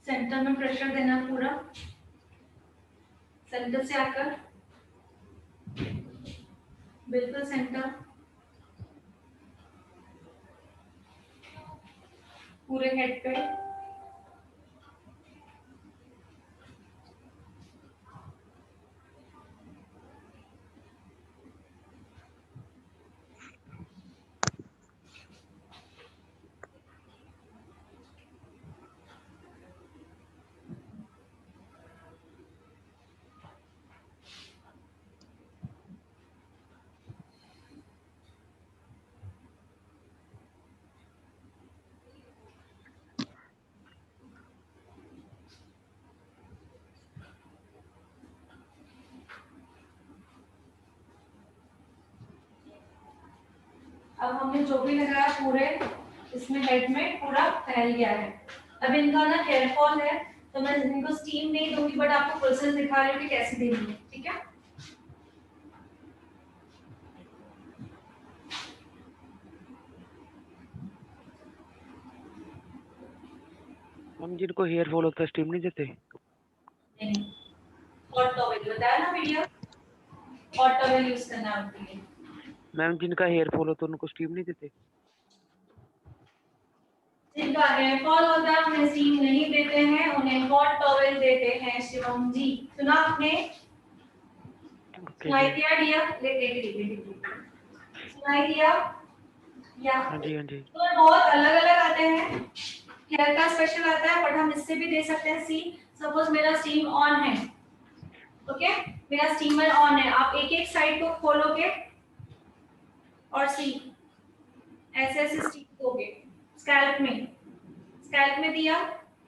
सेंटर में प्रेशर देना पूरा, सेंटर से आकर बिल्कुल सेंटर, पूरे हेड पे, अब हमने जो भी लगाया पूरे इसमें हेड में पूरा फैल गया है। अब इनका ना हेयर फॉल है तो मैं इनको स्टीम नहीं दूंगी बट आपको प्रोसेस दिखा रही हूँ कि कैसे देनी है, ठीक है।
हम जिनको हेयर फॉल होता है स्टीम नहीं देते?
नहीं, हॉट टॉवेल बताया ना वीडियो, हॉट टॉवेल यूज करना है उनके लिए।
मैम जिनका हेयर फॉल होता है उनको स्टीम नहीं देते?
जिनका हेयर फॉल होता है उन्हें स्टीम नहीं देते हैं, उन्हें हॉट टॉवेल देते हैं। शिवम जी सुना आपने? सुनाई दिया डियर? सुनाई दिया या?
हाँ जी हाँ जी।
तो बहुत अलग अलग आते हैं, हेयर का स्पेशल आता है बट हम इससे भी दे सकते हैं। सी सपोज मेरा स्टीम ऑन है, ओके, मेरा स्टीमर ऑन है, आप एक एक साइड को खोलोगे और सी ऐसे ऐसे स्टीम दोगे स्कैल्प में दिया,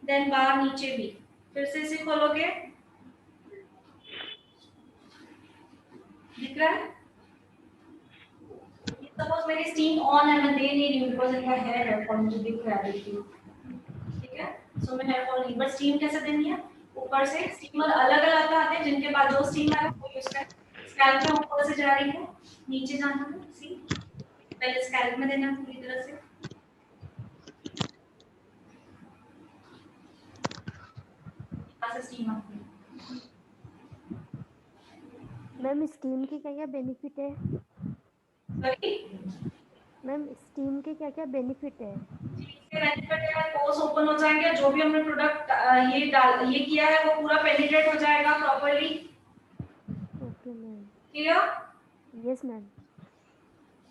देन बाहर नीचे भी, फिर से इसे खोलोगे, दिख रहा है? सपोज मेरी स्टीम ऑन है, मैं दे नहीं रही हूँ बिकॉज़ इनका हेयर फॉल मुझे दिख रहा है, देखिए, ठीक है। सो मैं हेयर फॉल नहीं, बट स्टीम कैसे देनी है? ऊपर से स्टीमर अलग अलग आते हैं, जिनके पास दो स्टीमर है वो यूज करें। स्कैल्प में ऊपर से जा रही है, नीचे जाना है, सी पहले स्कैल्प में देना है पूरी तरह से। ऐसे स्टीम आती है।
मैम स्टीम के क्या क्या बेनिफिट है?
सही,
मैम स्टीम के क्या क्या बेनिफिट है?
इसके बेनिफिट है, पोर्स ओपन हो जाएंगे, जो भी हमने प्रोडक्ट ये किया है वो पूरा पेनिट्रेट हो जाएगा properly.
Okay ma'am.
Clear?
Yes ma'am.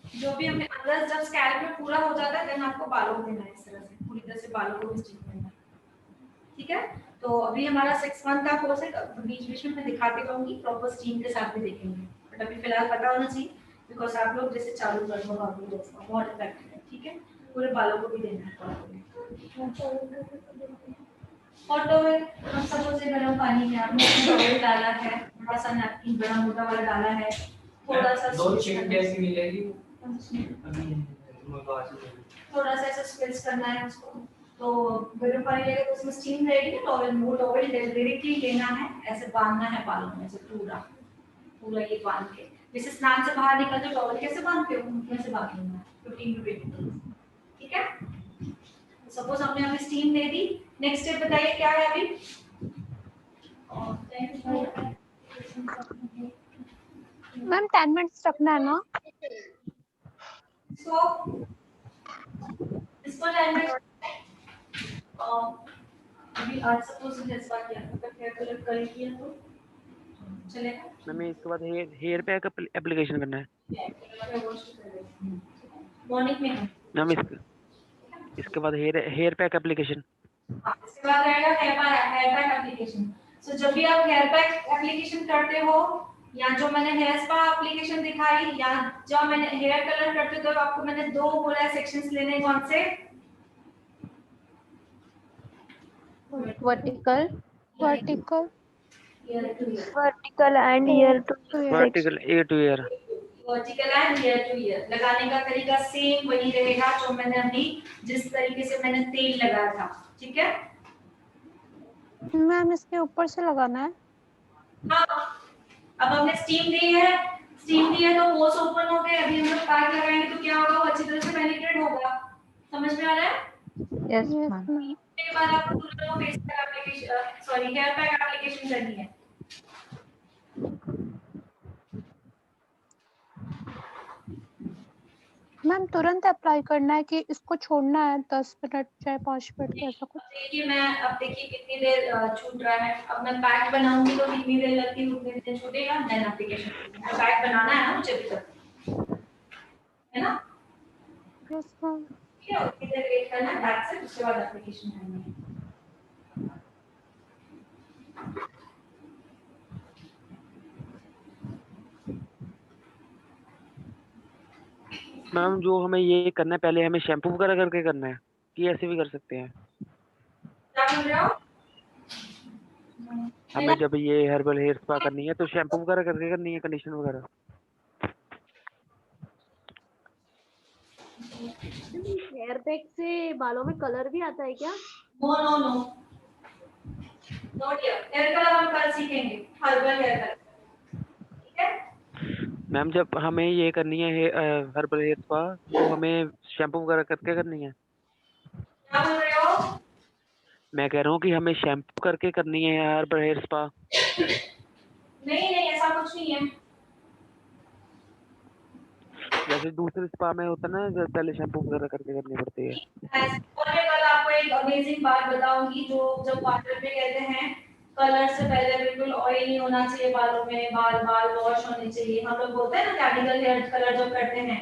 जो भी हमने अंदर जब स्कैल्प में पूरा हो जाता है देन आपको बालों को देना है, इस तरह से पूरी तरह से बालों को भी स्टीम करना है, ठीक है। तो अभी हमारा 6 मंथ का कोर्स है, बीच बीच में मैं दिखाते रहूंगी, प्रॉपर स्टीम के साथ भी देखेंगे, बट अभी फिलहाल पता होना चाहिए बिकॉज आप लोग जैसे चालू कर दो बहुत इफेक्टिव है, ठीक है। पूरे बालों को भी देना है। हॉट टॉवेल हम सपोज गर्म पानी में आपने टॉवेल डाला है, थोड़ा सा नैपकिन बड़ा मोटा वाला डाला है, थोड़ा सा
दो शेड कैसी मिलेगी?
थोड़ा सा ऐसा स्प्रेड करना है उसको, तो गर्म पानी लेके तो उसमें स्टीम रहेगी ना, टॉवेल वो टॉवेल डायरेक्टली लेना है, ऐसे बांधना है बालों में, ऐसे पूरा पूरा ये बांध के, जैसे स्नान से बाहर निकलते टॉवेल कैसे बांधते हो कैसे बांध लेना है 15 टू 20 मिनट, ठीक है। सपोज हमने अभी स्टीम दे दी, नेक्स्ट स्टेप बताइए क्या है अभी?
मैम 10 मिनट्स रखना है ना?
सो इसको 10 मिनट अभी आज सपोज हेयर स्पा किया तो हेयर कलर कर किया तो चलेगा।
मैम इसके बाद हेयर पैक एप्लीकेशन करना है
मॉर्निंग में।
मैम इसके बाद हेयर पैक एप्लीकेशन।
इसके बाद रहेगा हेयर पैक एप्लीकेशन। सो जब भी आप हेयर पैक एप्लीकेशन करते हो या जो मैंने हेयर स्पा एप्लीकेशन दिखाई या जब मैंने हेयर कलर करते हो तो आपको मैंने दो बोला सेक्शंस लेने, कौन से?
Vertical
and ear to
vertical ear to ear.
Vertical and ear to ear. लगाने का तरीका सेम वही रहेगा जो मैंने अभी जिस तरीके से मैंने तेल लगाया था, ठीक है।
मैम इसके ऊपर से लगाना है?
हाँ, अब हमने स्टीम दी है तो पोर्स ओपन हो गए, अभी हम लोग पैक लगाएंगे तो क्या होगा, वो अच्छी तरह से पेनिट्रेट होगा, समझ में आ रहा है?
Yes ma'am.
उसके बाद आपको दूसरा face pack application sorry hair pack application करनी है।
मैम तुरंत अप्लाई करना है कि इसको छोड़ना है 10 मिनट चाहे 5 मिनट का ऐसा कुछ?
देखिए मैं अब देखिए कितनी देर छूट रहा है, अब मैं पैक बनाऊंगी तो कितनी देर लगती है, उतनी देर छूटेगा, देन एप्लीकेशन तो पैक बनाना है ना मुझे अभी तक, है ना?
Yes ma'am.
ठीक है, उतनी देर वेट करना है, पैक से उसके बाद एप्लीकेशन करनी है।
मैम जो हमें ये करना है पहले हमें शैम्पू वगैरह करके करना है कि ऐसे भी कर सकते हैं?
क्या बोल रहे हो?
हमें जब ये हर्बल हेयर स्पा करनी है तो शैम्पू वगैरह करके करनी है, कंडीशनर वगैरह?
हेयर पैक से बालों में कलर भी आता है क्या?
No no no not here, hair colour हम कल सीखेंगे, हर्बल हेयर कलर, ठीक है?
मैम जब हमें ये करनी है हर्बल हेयर स्पा, तो हमें शैम्पू वगैरह करके करनी है?
क्या बोल रहे हो?
मैं कह रहा हूँ कि हमें शैम्पू करके करनी है हर्बल हेयर स्पा।
नहीं नहीं ऐसा कुछ नहीं है।
जैसे दूसरे स्पा में होता है ना, जब पहले शैम्पू वगैरह करके करनी पड़ती है।
और मैं कल आपको एक अमेजिंग बात बताऊंगी, जो जब पार्लर में कहते हैं कलर से पहले बिल्कुल ऑयल नहीं होना चाहिए बालों में, बाल वॉश होने चाहिए, हम लोग बोलते हैं ना केमिकल हेयर कलर जब करते हैं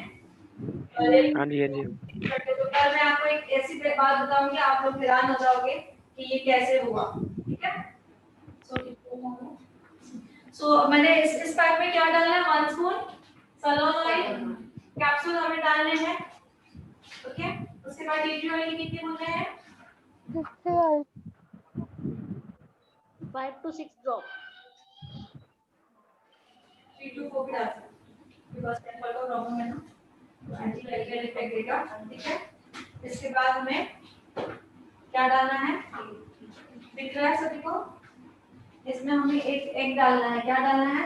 हाँ जी, हाँ जी।
तो कल मैं आपको एक ऐसी बात बताऊंगी, आप लोग हैरान हो जाओगे कि ये कैसे हुआ, ठीक है? सो मैंने इस पैक में क्या डालना है, 1 स्पून सैलून ऑयल कैप्सूल हमें डालने हैं, ओके? उसके बाद टीटी ऑयल कितने बोलते हैं?
5 to 6 ड्रॉप।
3 to 4 भी डाल सकते हैं बिकॉज़ टेम्पल का प्रॉब्लम है ना, तो एंटी बैक्टीरियल इफेक्ट देगा, ठीक है? इसके बाद हमें क्या डालना है, दिख रहा है सभी को? इसमें हमें एक एग डालना है, क्या डालना है?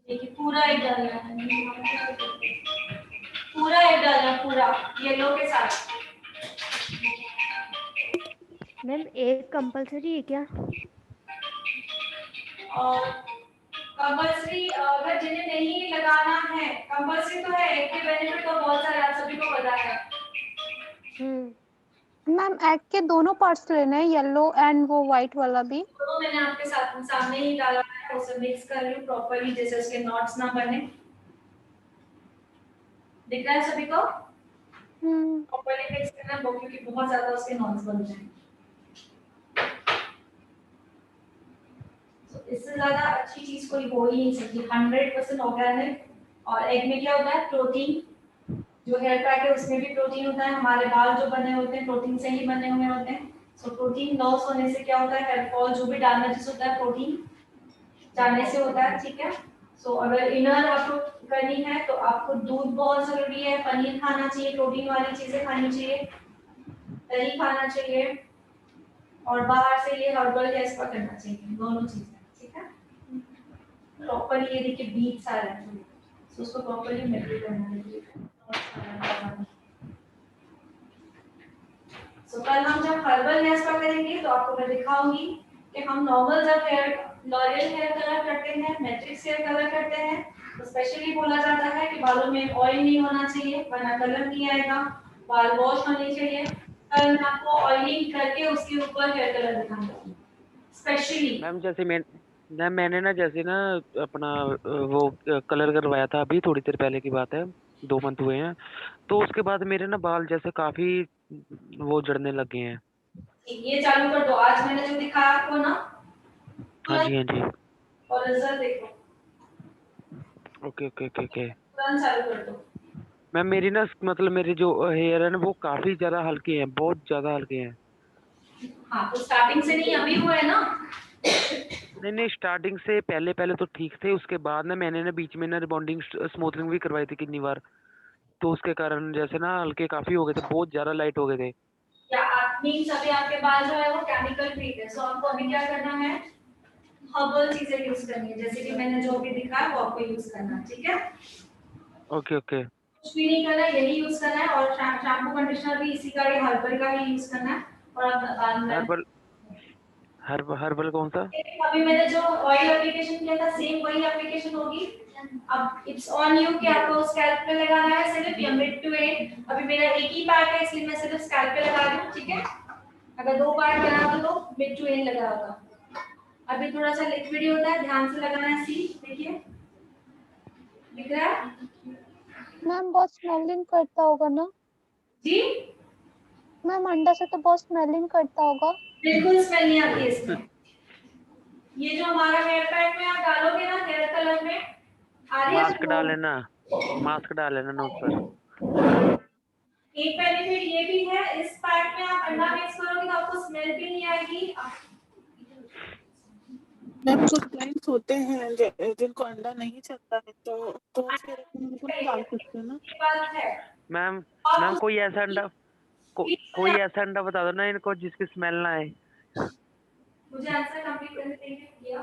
देखिए पूरा एग डालना है, पूरा एग डालना है, पूरा येलो के साथ।
मैम एक कंपलसरी है क्या?
और कंपल्सरी अगर जिन्हें नहीं लगाना है, कंपल्सरी तो है, एग के बेनिफिट तो बहुत सारे आप सभी को पता है।
मैम एग के दोनों पार्ट्स लेने हैं, येलो एंड वो व्हाइट वाला भी।
तो मैंने आपके साथ सामने ही डाला है, उसे मिक्स कर रही हूँ प्रॉपर्ली, जैसे उसके नॉट्स ना बने। दिख रहा है सभी को? प्रॉपर्ली मिक्स करना है क्योंकि बहुत ज्यादा उसके नॉट्स बन जाएंगे। तो इससे ज्यादा अच्छी चीज कोई हो ही नहीं सकती, 100% ऑर्गेनिक। और एग में क्या होता है, प्रोटीन। जो हेयर पैक है उसमें भी प्रोटीन होता है, हमारे बाल जो बने होते हैं प्रोटीन से ही बने हुए होते हैं। सो प्रोटीन लॉस होने से क्या होता है, हेयर फॉल जो भी डैमेजेस होता है प्रोटीन जाने से होता है, ठीक है? सो अगर इनर आपको करनी है तो आपको दूध बहुत जरूरी है, पनीर खाना चाहिए, प्रोटीन वाली चीजें खानी चाहिए, दही खाना चाहिए, और बाहर से ये हर्बल हेयर स्पा करना चाहिए, दोनों चीजें, ठीक है? प्रॉपर्ली ये देखिए बीट्स आ रहे हैं, सो उसको प्रॉपर्ली मेजर करना है। सो कल हम जब हर्बल हेयर स्पा करेंगे तो आपको मैं दिखाऊंगी कि हम नॉर्मल जब हेयर लॉरियल हेयर कलर करते हैं, मैट्रिक्स हेयर कलर करते हैं, तो स्पेशली बोला जाता है कि बालों में ऑयल नहीं होना चाहिए वरना कलर नहीं आएगा, बाल वॉश होने चाहिए। कल मैं आपको ऑयलिंग करके उसके ऊपर हेयर कलर दिखाऊंगी स्पेशली।
मैम मैंने ना जैसे ना अपना वो कलर करवाया था, अभी थोड़ी देर पहले की बात है, 2 मंथ हुए हैं, तो उसके बाद मेरे ना बाल जैसे काफी वो झड़ने लग गए हैं।
ये चालू कर दो, आज मैंने जो दिखाया आपको ना,
हाँ जी, हाँ जी।
और रिजल्ट देखो।
Okay okay okay okay.
तुरंत चालू कर दो।
मैम मेरी ना मतलब मेरे जो हेयर है ना वो काफी ज्यादा हल्के हैं, बहुत ज्यादा हल्के हैं।
हाँ तो स्टार्टिंग से नहीं अभी हुआ है ना?
नहीं नहीं, स्टार्टिंग से पहले पहले तो ठीक थे, उसके बाद ना मैंने ना बीच में ना रिबॉन्डिंग स्मूथनिंग भी करवाई थी कितनी बार, तो उसके कारण जैसे ना हल्के काफी हो गए थे, बहुत ज्यादा लाइट हो गए थे।
या आप मीन्स अभी आपके बाल जो है वो केमिकल फ्री है, सो आपको अभी क्या करना है, हर्बल चीजें यूज करनी है, जैसे कि मैंने जो भी दिखाया वो आपको यूज करना है, ठीक है?
Okay okay.
कुछ भी नहीं करना है, यही यूज करना है, और शैम्पू कंडीशनर भी इसी का ही हर्बल का ही यूज करना है। और आप बाल में
हर्बल कौन सा?
अभी मैंने जो ऑयल एप्लीकेशन किया था सेम वही एप्लीकेशन होगी। अब इट्स ऑन यू कि आपको स्कैल्प पे लगाना है सिर्फ, या मिड टू एंड। अभी मेरा एक ही पैक है इसलिए मैं सिर्फ स्कैल्प पे लगा रही हूँ, ठीक है? अगर 2 पैक लगा दो तो मिड टू एंड लगा होगा। अभी थोड़ा सा लिक्विड ही होता है, ध्यान से लगाना है, सी देखिए दिख रहा है?
मैम बहुत स्मेलिंग करता होगा ना?
जी
मैम अंडा से तो बहुत स्मेलिंग करता होगा।
बिल्कुल स्मेल नहीं आती है इसमें। ये जो हमारा हेयर पैक में आप डालोगे ना हेयर कलर में, आ रही है
मास्क डाल लेना, मास्क डाल लेना नोज पर।
एक बेनिफिट ये भी है, इस पैक में आप अंडा मिक्स करोगे तो आपको स्मेल भी नहीं आएगी।
मैम कुछ क्लाइंट्स होते हैं जिनको अंडा नहीं चलता है, तो फिर उनको नहीं डाल सकते ना?
बात है
मैम मैम कोई ऐसा अंडा कोई ऐसा अंडा बता दो ना इनको जिसकी स्मेल ना आए।
मुझे आंसर कंप्लीट करने देंगे भैया।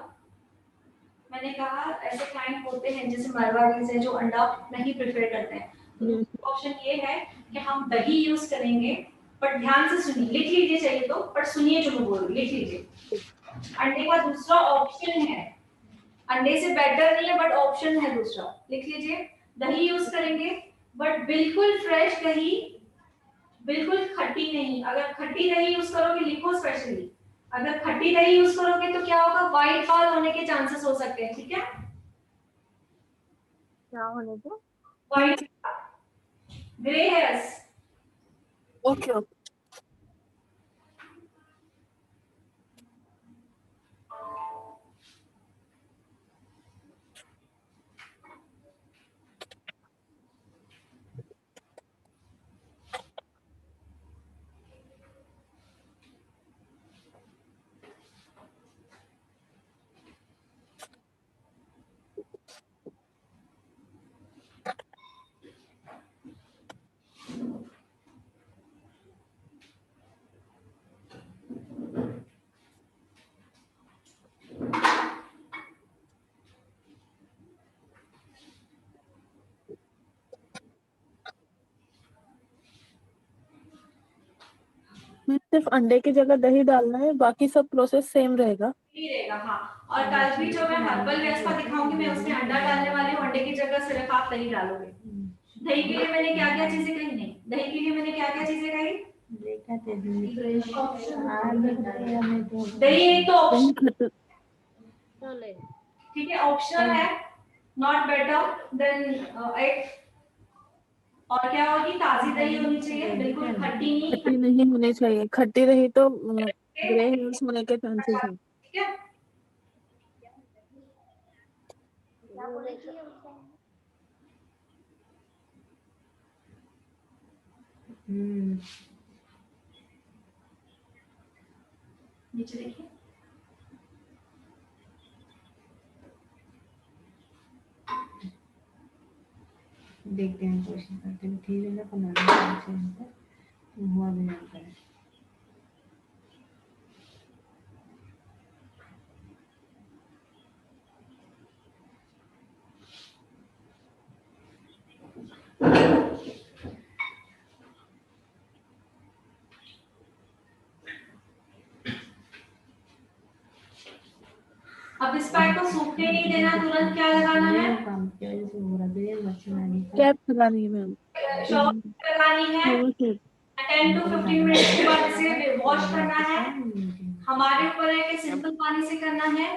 मैंने कहा ऐसे क्लाइंट होते हैं जैसे मारवाड़ीज हैं जो अंडा नहीं प्रेफर करते हैं, तो ऑप्शन ये है कि हम दही यूज करेंगे, पर ध्यान से सुनिए, लिख लीजिए चाहिए तो, पर सुनिए जो मैं बोल रही हूँ, लिख लीजिए। अंडे का दूसरा ऑप्शन है, अंडे से बेटर नहीं है बट ऑप्शन है दूसरा, लिख लीजिए। दही यूज करेंगे बट बिल्कुल फ्रेश दही, बिल्कुल खट्टी नहीं। अगर खट्टी दही यूज करोगे, लिखो स्पेशली, अगर खट्टी दही यूज करोगे तो क्या होगा, व्हाइट फॉल होने के चांसेस हो सकते हैं, ठीक है?
क्या होने को?
White grey hairs.
Okay okay. सिर्फ अंडे की जगह दही डालना है, बाकी सब प्रोसेस सेम रहेगा।
ही रहेगा, हाँ। और कल भी जो मैं हर्बल वेस्ट का दिखाऊंगी, मैं उसमें अंडा डालने वाली हूँ, अंडे की जगह सिर्फ आप दही डालोगे। दही के लिए मैंने क्या क्या चीजें कही, नहीं दही के लिए मैंने क्या क्या चीजें कही, दही एक तो ऑप्शन, ठीक है, ऑप्शनल है, नॉट बेटर देन एग। और क्या होगी, ताजी दही होनी चाहिए, बिल्कुल खट्टी नहीं।
खट्टी नहीं होनी चाहिए, खट्टी रही तो ग्रे हेयर्स होने के चांसेस हैं।
ठीक है, नीचे देखिए।
देखते हैं, क्वेश्चन करते हैं, ठीक है ना, 15 तो हुआ भी आता है।
अब इस पैक को सूखने नहीं देना, तुरंत क्या लगाना है,
काम क्या जैसे हो रहा है, मच्छर आने का
कैप लगानी है मैम।
शॉप लगानी है। 10 to 15 मिनट के बाद इसे वॉश करना है। हमारे ऊपर है कि सिंपल पानी से करना है।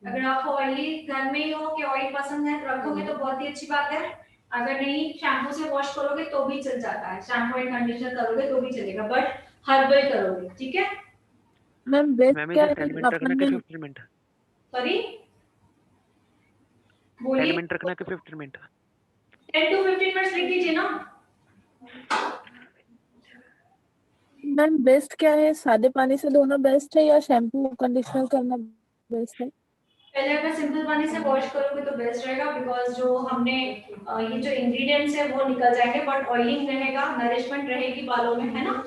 अगर आपको ऑयली घर में ही हो कि ऑयल पसंद है तो रखोगे तो बहुत ही अच्छी बात है, अगर नहीं शैम्पू से वॉश करोगे तो भी चल जाता है, शैम्पू एंड कंडीशनर करोगे तो भी चलेगा, बट हर्बल करोगे, ठीक है?
मैम बेस्ट
मैम
क्या
इसे
है
10 मिनट रखना कि
अपने
15 मिनट?
सॉरी
10
बोलिए।
मिनट रखना कि 15 मिनट?
10 to 15 मिनट्स लिख दीजिए ना।
मैम बेस्ट क्या है, सादे पानी से धोना बेस्ट है या शैम्पू कंडीशनर करना बेस्ट है?
पहले अगर सिंपल पानी से वॉश करोगे तो बेस्ट रहेगा, बिकॉज जो हमने ये जो इंग्रेडिएंट्स है वो निकल जाएंगे, बट ऑयलिंग रहेगा, नरिशमेंट रहेगी बालों में, है ना?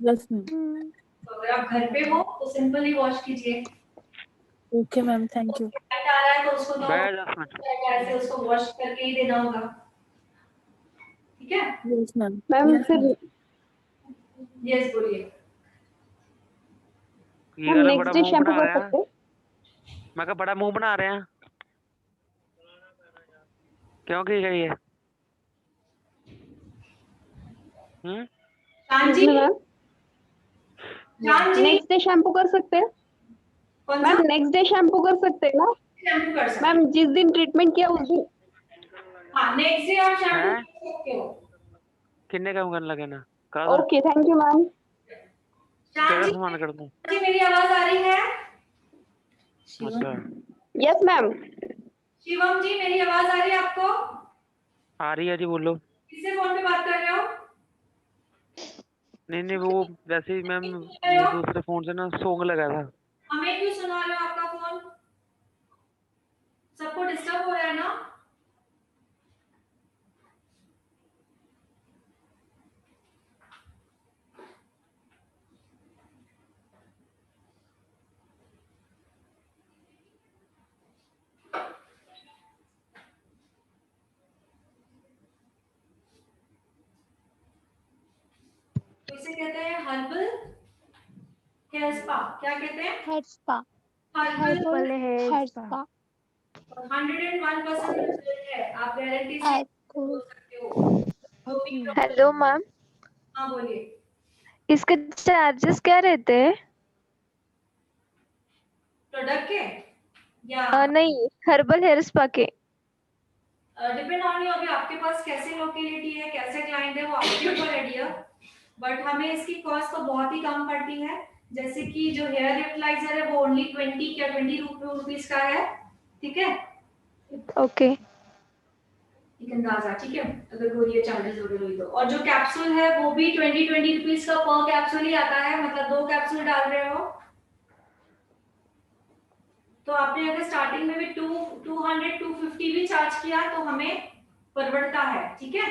Yes ma'am.
तो अगर आप घर पे हो तो सिंपल ही वॉश कीजिए।
Okay ma'am, thank you.
आ रहा है तो उसको तो
बैठ जा।
ऐसे उसको वॉश करके ही देना होगा, ठीक है?
Yes ma'am.
मैम फिर
यस बोलिए।
ये
मैम
वाला
नेक्स्ट
बड़ा
डे
मुंह
शैम्पू
बना
कर
रहा है,
सकते हैं?
मैं कहा बड़ा मुंह बना रहे हैं, क्यों की गई है?
शान जी,
मैम
शान जी,
नेक्स्ट डे शैम्पू कर सकते हैं?
कौन सा
मैम नेक्स्ट डे शैम्पू कर सकते हैं ना?
शैम्पू कर सकते
मैम जिस दिन ट्रीटमेंट किया उस दिन।
हैं? हाँ, नेक्स्ट डे आप शैम्पू
हैं?
कर सकते हो।
किन्ने काम करने लगे ना कहा था,
ओके थैंक यू मैम।
शान
तेरा
जी,
सामान कर दूं?
मेरी आवाज आ रही है?
अच्छा
यस मैम।
शिवम जी, मेरी आवाज आ रही है आपको?
आ रही है जी, बोलो।
किससे फोन पे बात कर रहे हो?
नहीं नहीं वो वैसे ही मैम
रहे हो?
दूसरे फोन से ना सॉन्ग लगा था।
हमें क्यों सुना रहे हो? आपका फोन सबको डिस्टर्ब हो रहा है ना? कहते हैं? Herbal hair spa. क्या कहते हैं?
Hair spa.
Herbal
hair spa.
101% result है, आप गारंटी से बोल सकते हो। जो भी
हेलो मैम,
हाँ बोलिए।
इसके चार्जेस क्या रहते हैं?
प्रोडक्ट के या
नहीं, हर्बल हेयर स्पा के।
डिपेंड ऑन यू, अभी आपके पास कैसे लोकेलिटी है, कैसे क्लाइंट है, वो आपके ऊपर है डियर। बट हमें इसकी कॉस्ट तो बहुत ही कम पड़ती है। जैसे कि जो हेयर रिप्लाइजर है वो ओनली 20 या 20 रुपीज का है, ठीक है?
ओके।
एक अंदाजा, ठीक है, अगर कोई ये चार्जेस वगैरह हुई तो। और जो कैप्सूल है वो भी 20 रुपीज का पर कैप्सूल ही आता है, मतलब 2 कैप्सूल डाल रहे हो तो आपने अगर स्टार्टिंग में भी 200 250 भी चार्ज किया तो हमें परवड़ता है, ठीक है?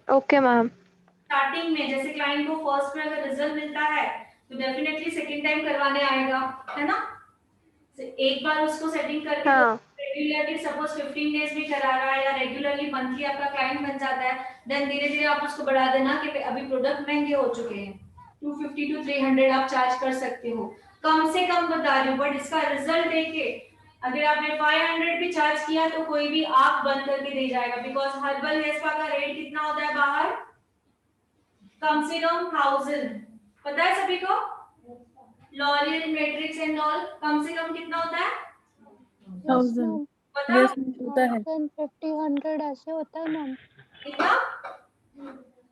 Okay ma'am.
स्टार्टिंग में जैसे क्लाइंट को फर्स्ट में अगर रिजल्ट मिलता है तो डेफिनेटली सेकंड टाइम करवाने आएगा, है ना? एक बार उसको सेटिंग करके रेगुलरली सपोज 15 डेज में करा रहा है या रेगुलरली मंथली आपका क्लाइंट बन जाता है, देन धीरे धीरे आप उसको बढ़ा देना कि अभी प्रोडक्ट महंगे हो चुके हैं, 250 to 300 आप चार्ज कर सकते हो, कम से कम बता रही हूँ। बट इसका रिजल्ट देखे अगर आपने 500 भी चार्ज किया तो कोई भी आंख बंद करके दे जाएगा, बिकॉज हर्बल हेयर स्पा का रेट कितना होता है बाहर? कम से कम 1000, पता है सभी को? L'Oréal, matrix and all come से कम कितना होता है?
1000
पता?
यस होता है।
100 ऐसे होता है मैम।
कितना?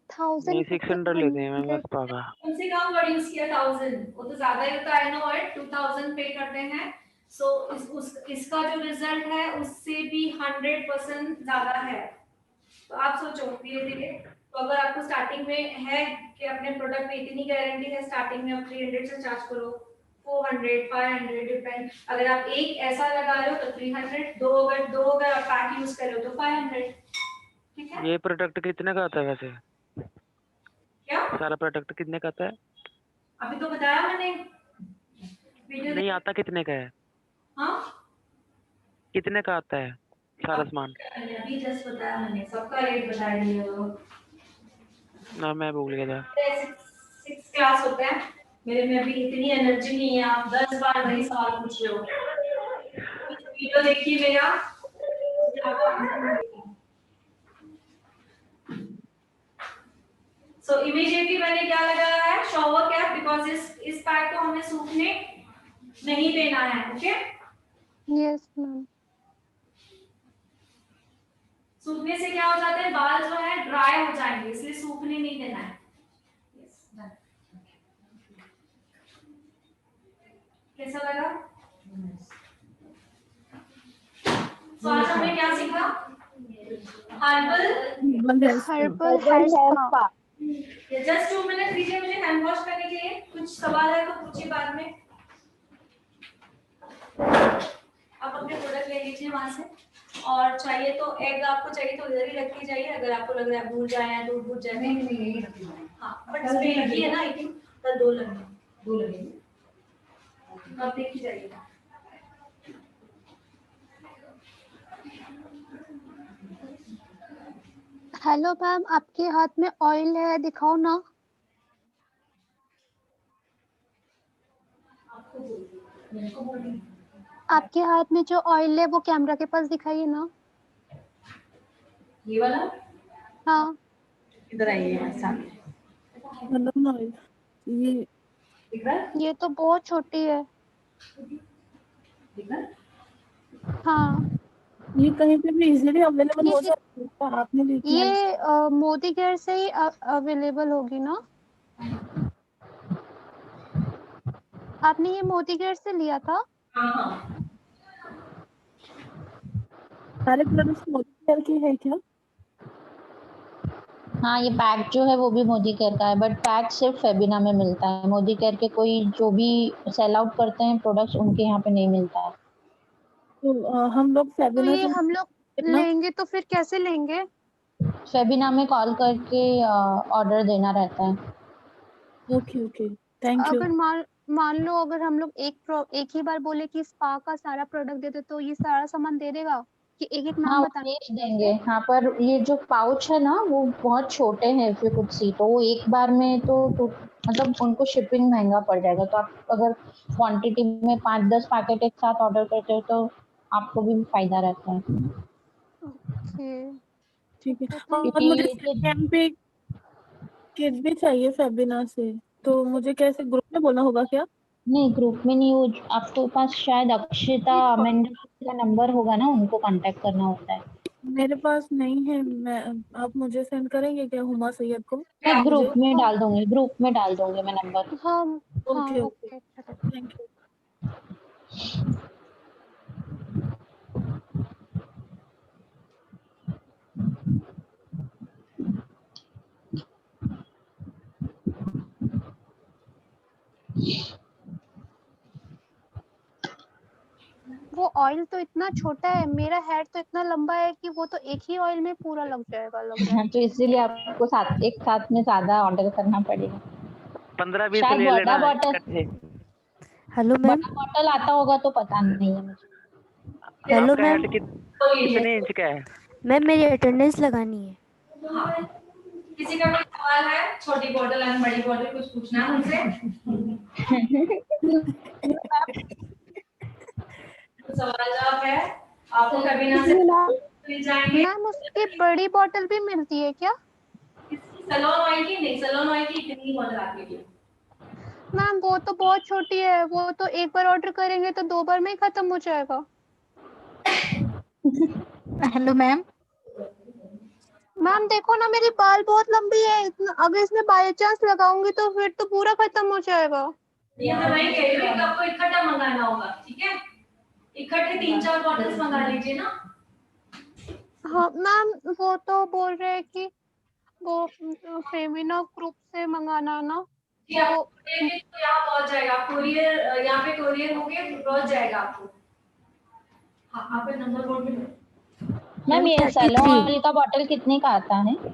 1000
600 लेते हैं मैम बस पागा।
कम से कम वर्ड यूज किया 1000, वो तो ज्यादा ही होता है, नो इट 2000 पे करते हैं। सो इसका जो रिजल्ट है उससे भी 100% ज्यादा है। तो आप सोचो धीरे धीरे, तो अगर आपको स्टार्टिंग में है कि अपने प्रोडक्ट में इतनी गारंटी है, स्टार्टिंग में आप 300 से चार्ज करो, 400 500 डिपेंड। अगर आप एक ऐसा लगा रहे हो तो 300, दो अगर आप पैक यूज कर रहे हो तो 500, ठीक है?
ये प्रोडक्ट कितने का आता है वैसे?
क्या
सारा प्रोडक्ट कितने का आता है?
अभी तो बताया मैंने वीडियो
नहीं आता कितने का है?
हाँ
कितने का आता है सारा सामान?
अभी जस्ट बताया मैंने, सबका रेट बता रही हूँ।
ना मैं भूल गया था।
6 क्लास होता है, मेरे में अभी इतनी एनर्जी नहीं है, आप 10 बार वही सवाल पूछ रहे हो। वीडियो देखिए मेरा, सो इमीडिएटली मैंने क्या लगाया है? शॉवर कैप, बिकॉज इस पैक को हमें सूखने नहीं देना है, ओके?
Yes ma'am.
सूखने से क्या हो जाता है, बाल जो है ड्राई हो जाएंगे, इसलिए सूखने नहीं देना है। कैसा लगा? तो आज हमने क्या सीखा? Herbal
hair spa.
Just 2 minute दीजिए मुझे हैंड वॉश करने के लिए। कुछ सवाल है तो पूछिए बाद में। आप अपने प्रोडक्ट ले लीजिए वहां से, और चाहिए तो एग आपको चाहिए तो इधर ही रख के जाइए, अगर आपको लग रहा है भूल जाए या दूध भूल जाए। नहीं हाँ, बट इसमें लगी है ना, आई थिंक तो 2 लगे आप देख ही जाइएगा।
हेलो मैम, आपके हाथ में ऑयल है, दिखाओ ना। आपके हाथ में जो ऑयल है वो कैमरा के पास दिखाइए ना।
ये वाला?
हाँ।
इधर आइए सामने।
ये तो बहुत छोटी है। हाँ।
ये कहीं पे भी इजीली अवेलेबल हो जाती है, आपने लेके आई?
ये मोदी केयर से ही अवेलेबल होगी ना? आपने ये मोदी केयर से लिया था?
हाँ।
सारे प्रोडक्ट्स मोदी केयर के है क्या?
हाँ, ये पैक जो है वो भी मोदी केयर का है, बट पैक सिर्फ फेबिना में मिलता है। मोदी केयर के कोई जो भी सेल आउट करते हैं प्रोडक्ट्स, उनके यहाँ पे नहीं मिलता है।
तो हम लोग
तो
फेबिना
ये
से
हम लोग लेंगे तो फिर कैसे लेंगे?
फेबिना में कॉल करके ऑर्डर देना रहता है।
Okay okay, thank you.
अगर मान लो अगर हम लोग एक ही बार बोले कि स्पा का सारा प्रोडक्ट दे दे तो ये सारा सामान दे देगा कि एक एक
हाँ
नाम
वो
बता।
भेज देंगे। हाँ पर ये जो पाउच है ना वो बहुत छोटे हैं, इफ यू कुड सी, तो वो एक बार में तो मतलब उनको शिपिंग महंगा पड़ जाएगा। तो आप अगर क्वांटिटी में 5-10 पैकेट एक साथ ऑर्डर करते हो तो आपको भी फायदा रहता है।
ओके
ठीक है।
तो
और
क्योंकि
मुझे
ये जो
सेकेंड पे किट भी चाहिए फेबिना से, तो मुझे कैसे ग्रुप में बोलना होगा क्या?
नहीं, ग्रुप में नहीं, वो आपके पास शायद अक्षिता अमेंडा का नंबर होगा ना, उनको कांटेक्ट करना होता है।
मेरे पास नहीं है। मैं आप मुझे सेंड करेंगे क्या हुमा सैयद को?
मैं
मुझे
ग्रुप में डाल दूंगी, ग्रुप में डाल दूंगी मैं नंबर।
हाँ हाँ
ओके ओके,
ओके चलो।
Thank you.
वो ऑयल तो इतना छोटा है, मेरा हेयर तो इतना लंबा है कि वो तो एक ही ऑयल में पूरा लग जाएगा लग रहा है।
तो इसीलिए आपको एक साथ में ज्यादा ऑर्डर करना पड़ेगा।
15-20
शायद
ले
बड़ा
लेना
बॉटल,
इकट्ठे।
Hello ma'am.
बड़ा बॉटल आता होगा तो पता नहीं है मुझे।
हेलो
आपका
मैम।
हेड कितने इंच का है?
मैम मेरी अटेंडेंस लगानी है।
हाँ, किसी का कोई सवाल है? छोटी बोतल एंड बड़ी बोतल कुछ पूछना है मुझसे? सवाल जवाब है आपको कभी ना से मिल जाएंगे।
मैम उसकी बड़ी बोतल भी मिलती है क्या?
सलोन ऑयल की नहीं, सलोन ऑयल की इतनी ही बोतल आती है।
मैम वो तो बहुत छोटी है, वो तो एक बार ऑर्डर करेंगे तो 2 बार में ही खत्म हो जाएगा।
Hello ma'am.
मैम देखो ना मेरी बाल बहुत लंबी है, अगर इसमें बाय चांस लगाऊंगी तो फिर तो पूरा खत्म हो जाएगा।
ये तो मैं कह रही हूँ कि आपको इकट्ठा मंगाना होगा, ठीक है? इकट्ठे 3-4 बॉटल्स मंगा लीजिए ना।
हाँ मैम वो तो बोल रहे हैं कि वो फेमिना ग्रुप से मंगाना ना,
जी आप कोरियर तो यहाँ पहुँच जाएगा, कोरियर यहाँ पे कोरियर होके पहुँच जाएगा आपको। हाँ आप नंबर बोर्ड में
मैम ये सैलोन ऑयल का बॉटल कितने का आता है?
बोर्ड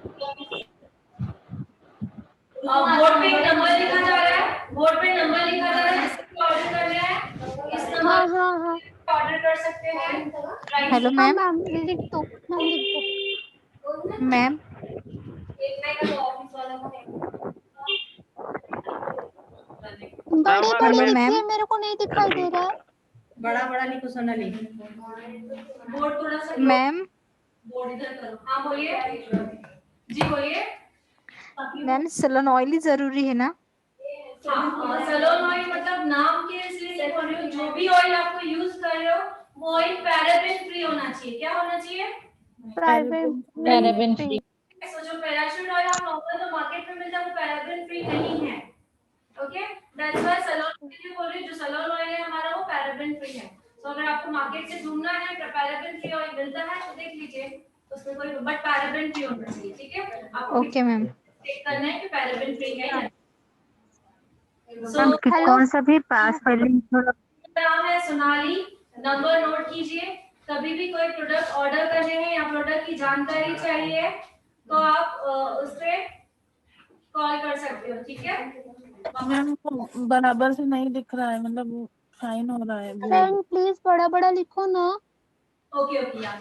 पे नंबर लिखा जा रहा है, बोर्ड पे नंबर लिखा जा रहा है, जिसको ऑर्डर करना है इस नंबर
हाँ हाँ हाँ
ऑर्डर कर सकते हैं।
हेलो
हाँ
मैम।
मैम लिख दो, मैम लिख दो।
मैम
बड़ी बड़ी
हेलो
लिखी
मैम।
है, मेरे को नहीं दिखाई दे रहा है।
बड़ा बड़ा लिखो सोनाली।
बोर्ड थोड़ा सा
मैम
बोर्ड इधर करो। हाँ बोलिए जी, बोलिए।
मैम सलोन ऑयल ही जरूरी है ना?
हाँ सलोन ऑयल मतलब नाम के इसलिए बोल रही हूँ, जो भी ऑयल आपको यूज कर रहे हो वो ऑयल पैराबेन फ्री होना चाहिए। क्या होना चाहिए?
Paraben free.
सो जो पैराशूट ऑयल आप नॉर्मल तो मार्केट में मिलता है वो पैराबेन फ्री नहीं है। Okay, that's why salon oil बोल रही हूँ, जो सलोन ऑयल है हमारा वो पैराबेन फ्री है। तो अगर आपको मार्केट से ढूंढना है पैराबेन फ्री ऑयल मिलता है तो देख लीजिए, उसमें कोई बट पैराबेन फ्री होना चाहिए, ठीक है? आपको
ओके मैम।
चेक करना है कि पैराबेन फ्री है या नहीं।
मैम कौन सा भी पास पहले
नाम है सोनाली, नंबर नोट कीजिए। कभी भी कोई प्रोडक्ट ऑर्डर करने हैं या प्रोडक्ट की जानकारी चाहिए तो आप उस पे कॉल कर सकते हो, ठीक है?
मैम वो बराबर से नहीं दिख रहा है, मतलब शाइन हो रहा है।
मैम प्लीज बड़ा बड़ा लिखो ना।
ओके ओके यार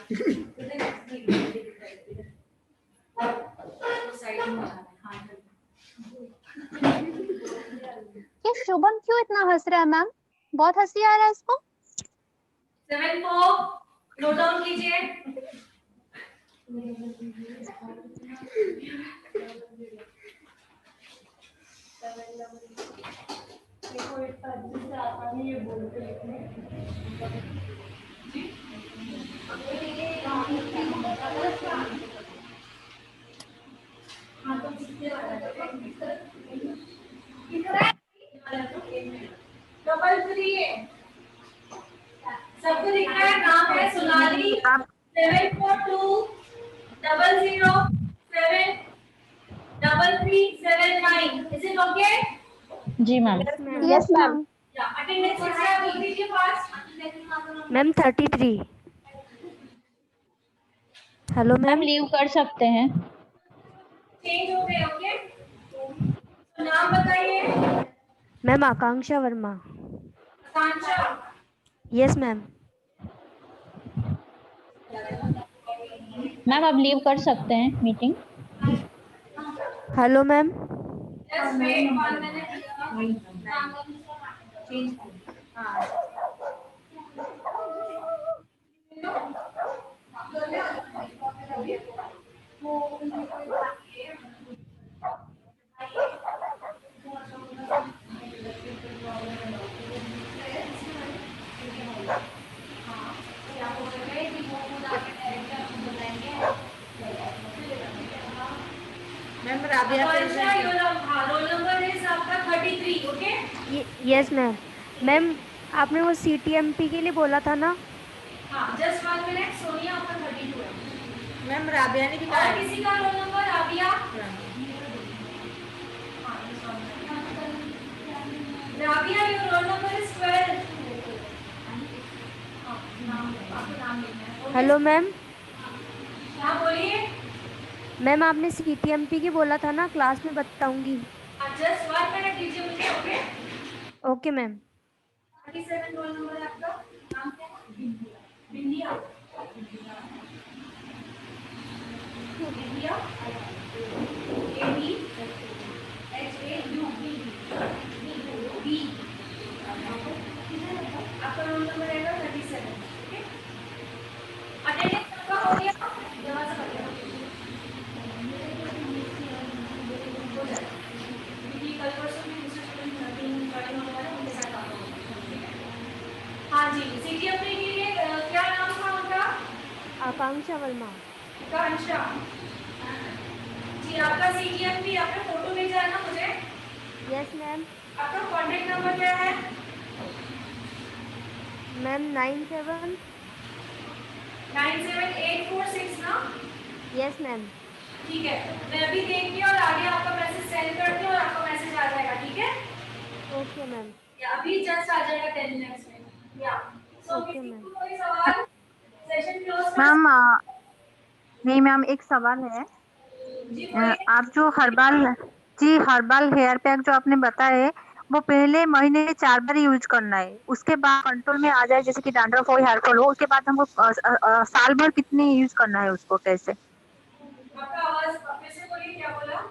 साइड में हाँ।
ये शुभम क्यों इतना हंस रहा है मैम? बहुत हंसी आ रहा है इसको।
74 नोट डाउन कीजिए। डबल 3 सबको दिख रहा है? नाम है सोनाली। 7420073379। Is it okay?
जी मैम।
Yes ma'am.
अटेंडेंस कितना है बोल दीजिए fast.
Ma'am 33। Hello
ma'am
ma'am.
Leave कर सकते हैं।
चेंज हो गए, ओके? तो नाम बताइए।
Ma'am Akanksha Verma.
Akanksha.
Yes ma'am.
Ma'am आप लीव कर सकते हैं meeting.
Hello ma'am.
Just wait 1 minute.
Ma'am Rabia
Akanksha, roll number is आपका 33, ओके?
Yes ma'am. मैम आपने वो CTMP के लिए बोला था ना?
हाँ, जस्ट 1 मिनट। सोनिया आपका 32 है।
मैम राबिया ने भी कहा
और
है।
किसी का roll number? Rabia? Rabia, your role number is 12।
Hello ma'am.
हाँ बोलिए।
मैम आपने CTMP की बोला था ना, क्लास में बताऊंगी।
जस्ट 1 मिनट दीजिए मुझे, okay?
Okay ma'am.
37 role number है आपका। नाम क्या है? बिंदिया। बिंदिया। ABHAUB। आपका रोल नंबर रहेगा 37, ओके? अटेंडेंस आपका हो गया? जमा से कर देना। हो जाएगा। क्योंकि कल परसों में दूसरे स्टूडेंट नवीन ज्वाइन होने वाले हैं, उनके साथ आप लोग, ठीक है? हाँ जी, CTMP के लिए क्या नाम था उनका?
आकांक्षा वर्मा।
आकांक्षा जी, आपका CTMP आपने फोटो भेजा है ना मुझे?
Yes ma'am.
आपका कॉन्टेक्ट नंबर क्या है?
मैम 97
97846 ना?
Yes ma'am.
ठीक है, मैं अभी देखती हूँ और आगे आपका मैसेज सेंड करती हूँ और आपका मैसेज आ जाएगा, ठीक है?
Okay ma'am.
या अभी जस्ट आ जाएगा 10 मिनट्स में। या सो
ओके
किसी
मैम।
को कोई सवाल? सेशन क्लोज कर
मैम नहीं मैम, एक सवाल है।
जी बोलिए।
आप जो हर्बल हेयर पैक जो आपने बताए, वो पहले महीने में 4 बार यूज करना है, उसके बाद कंट्रोल में आ जाए, जैसे कि डैंड्रफ हो, हेयर फॉल हो, उसके बाद हमको साल भर कितने यूज करना है उसको, कैसे?
आपका आवाज फिर से बोलिए, क्या बोला?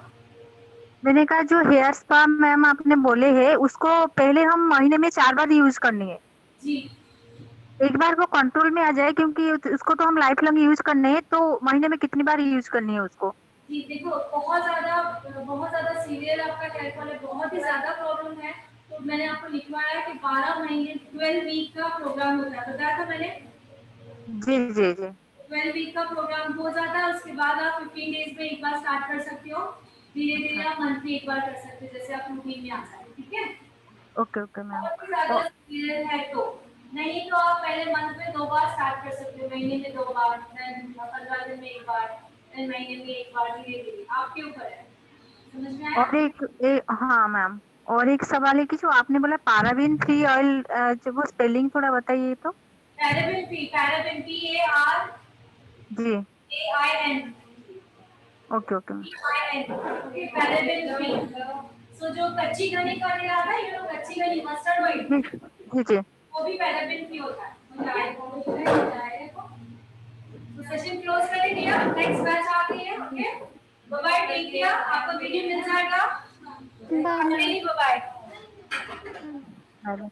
मैंने कहा जो हेयर स्पा मैम आपने बोले हैं, उसको पहले हम महीने में 4 बार यूज करनी है।
जी
एक बार वो कंट्रोल में आ जाए, क्योंकि उसको तो हम लाइफ लॉन्ग यूज करने हैं, तो महीने में कितनी बार यूज करनी है उसको?
जी, देखो बहुत ज्यादा सीवियर आपका हेयर फॉल है, बहुत ही ज्यादा प्रॉब्लम है, तो मैंने आपको लिखवाया कि 12 महीने 12 वीक का प्रोग्राम होता है, बताया था मैंने।
जी जी जी।
12 वीक का प्रोग्राम हो जाता है, उसके बाद आप 15 डेज में एक बार स्टार्ट कर सकते हो, धीरे धीरे
अच्छा।
आप मंथली एक बार कर सकते हो, जैसे आप रूटीन में आ जाए, ठीक है?
Okay okay ma'am.
बहुत ही ज्यादा सीवियर है तो नहीं, तो आप पहले मंथ में 2 बार स्टार्ट कर सकते हो, महीने में 2 बार, देन 15 दिन में एक बार, देन महीने में एक बार, धीरे धीरे आपके ऊपर है। समझ में आया?
और हाँ मैम, और एक सवाल है कि जो आपने बोला पाराबीन फ्री ऑयल, जो वो स्पेलिंग थोड़ा बताइए तो।
पैराबेन फ्री, पैराबेन
जी।
PARAIN,
okay okay ma'am.
Okay, paraben free. So जो कच्ची घनी का मिला था, ये लोग कच्ची घनी मस्टर्ड ऑयल,
जी जी जी।
वो भी पैराबेन फ्री होता है। तो सेशन क्लोज कर दिया, नेक्स्ट बैच आ गई है, okay? Bye bye, take care, आपको वीडियो मिल जाएगा।
Bye ma'am.
Bye bye.
Ma'am.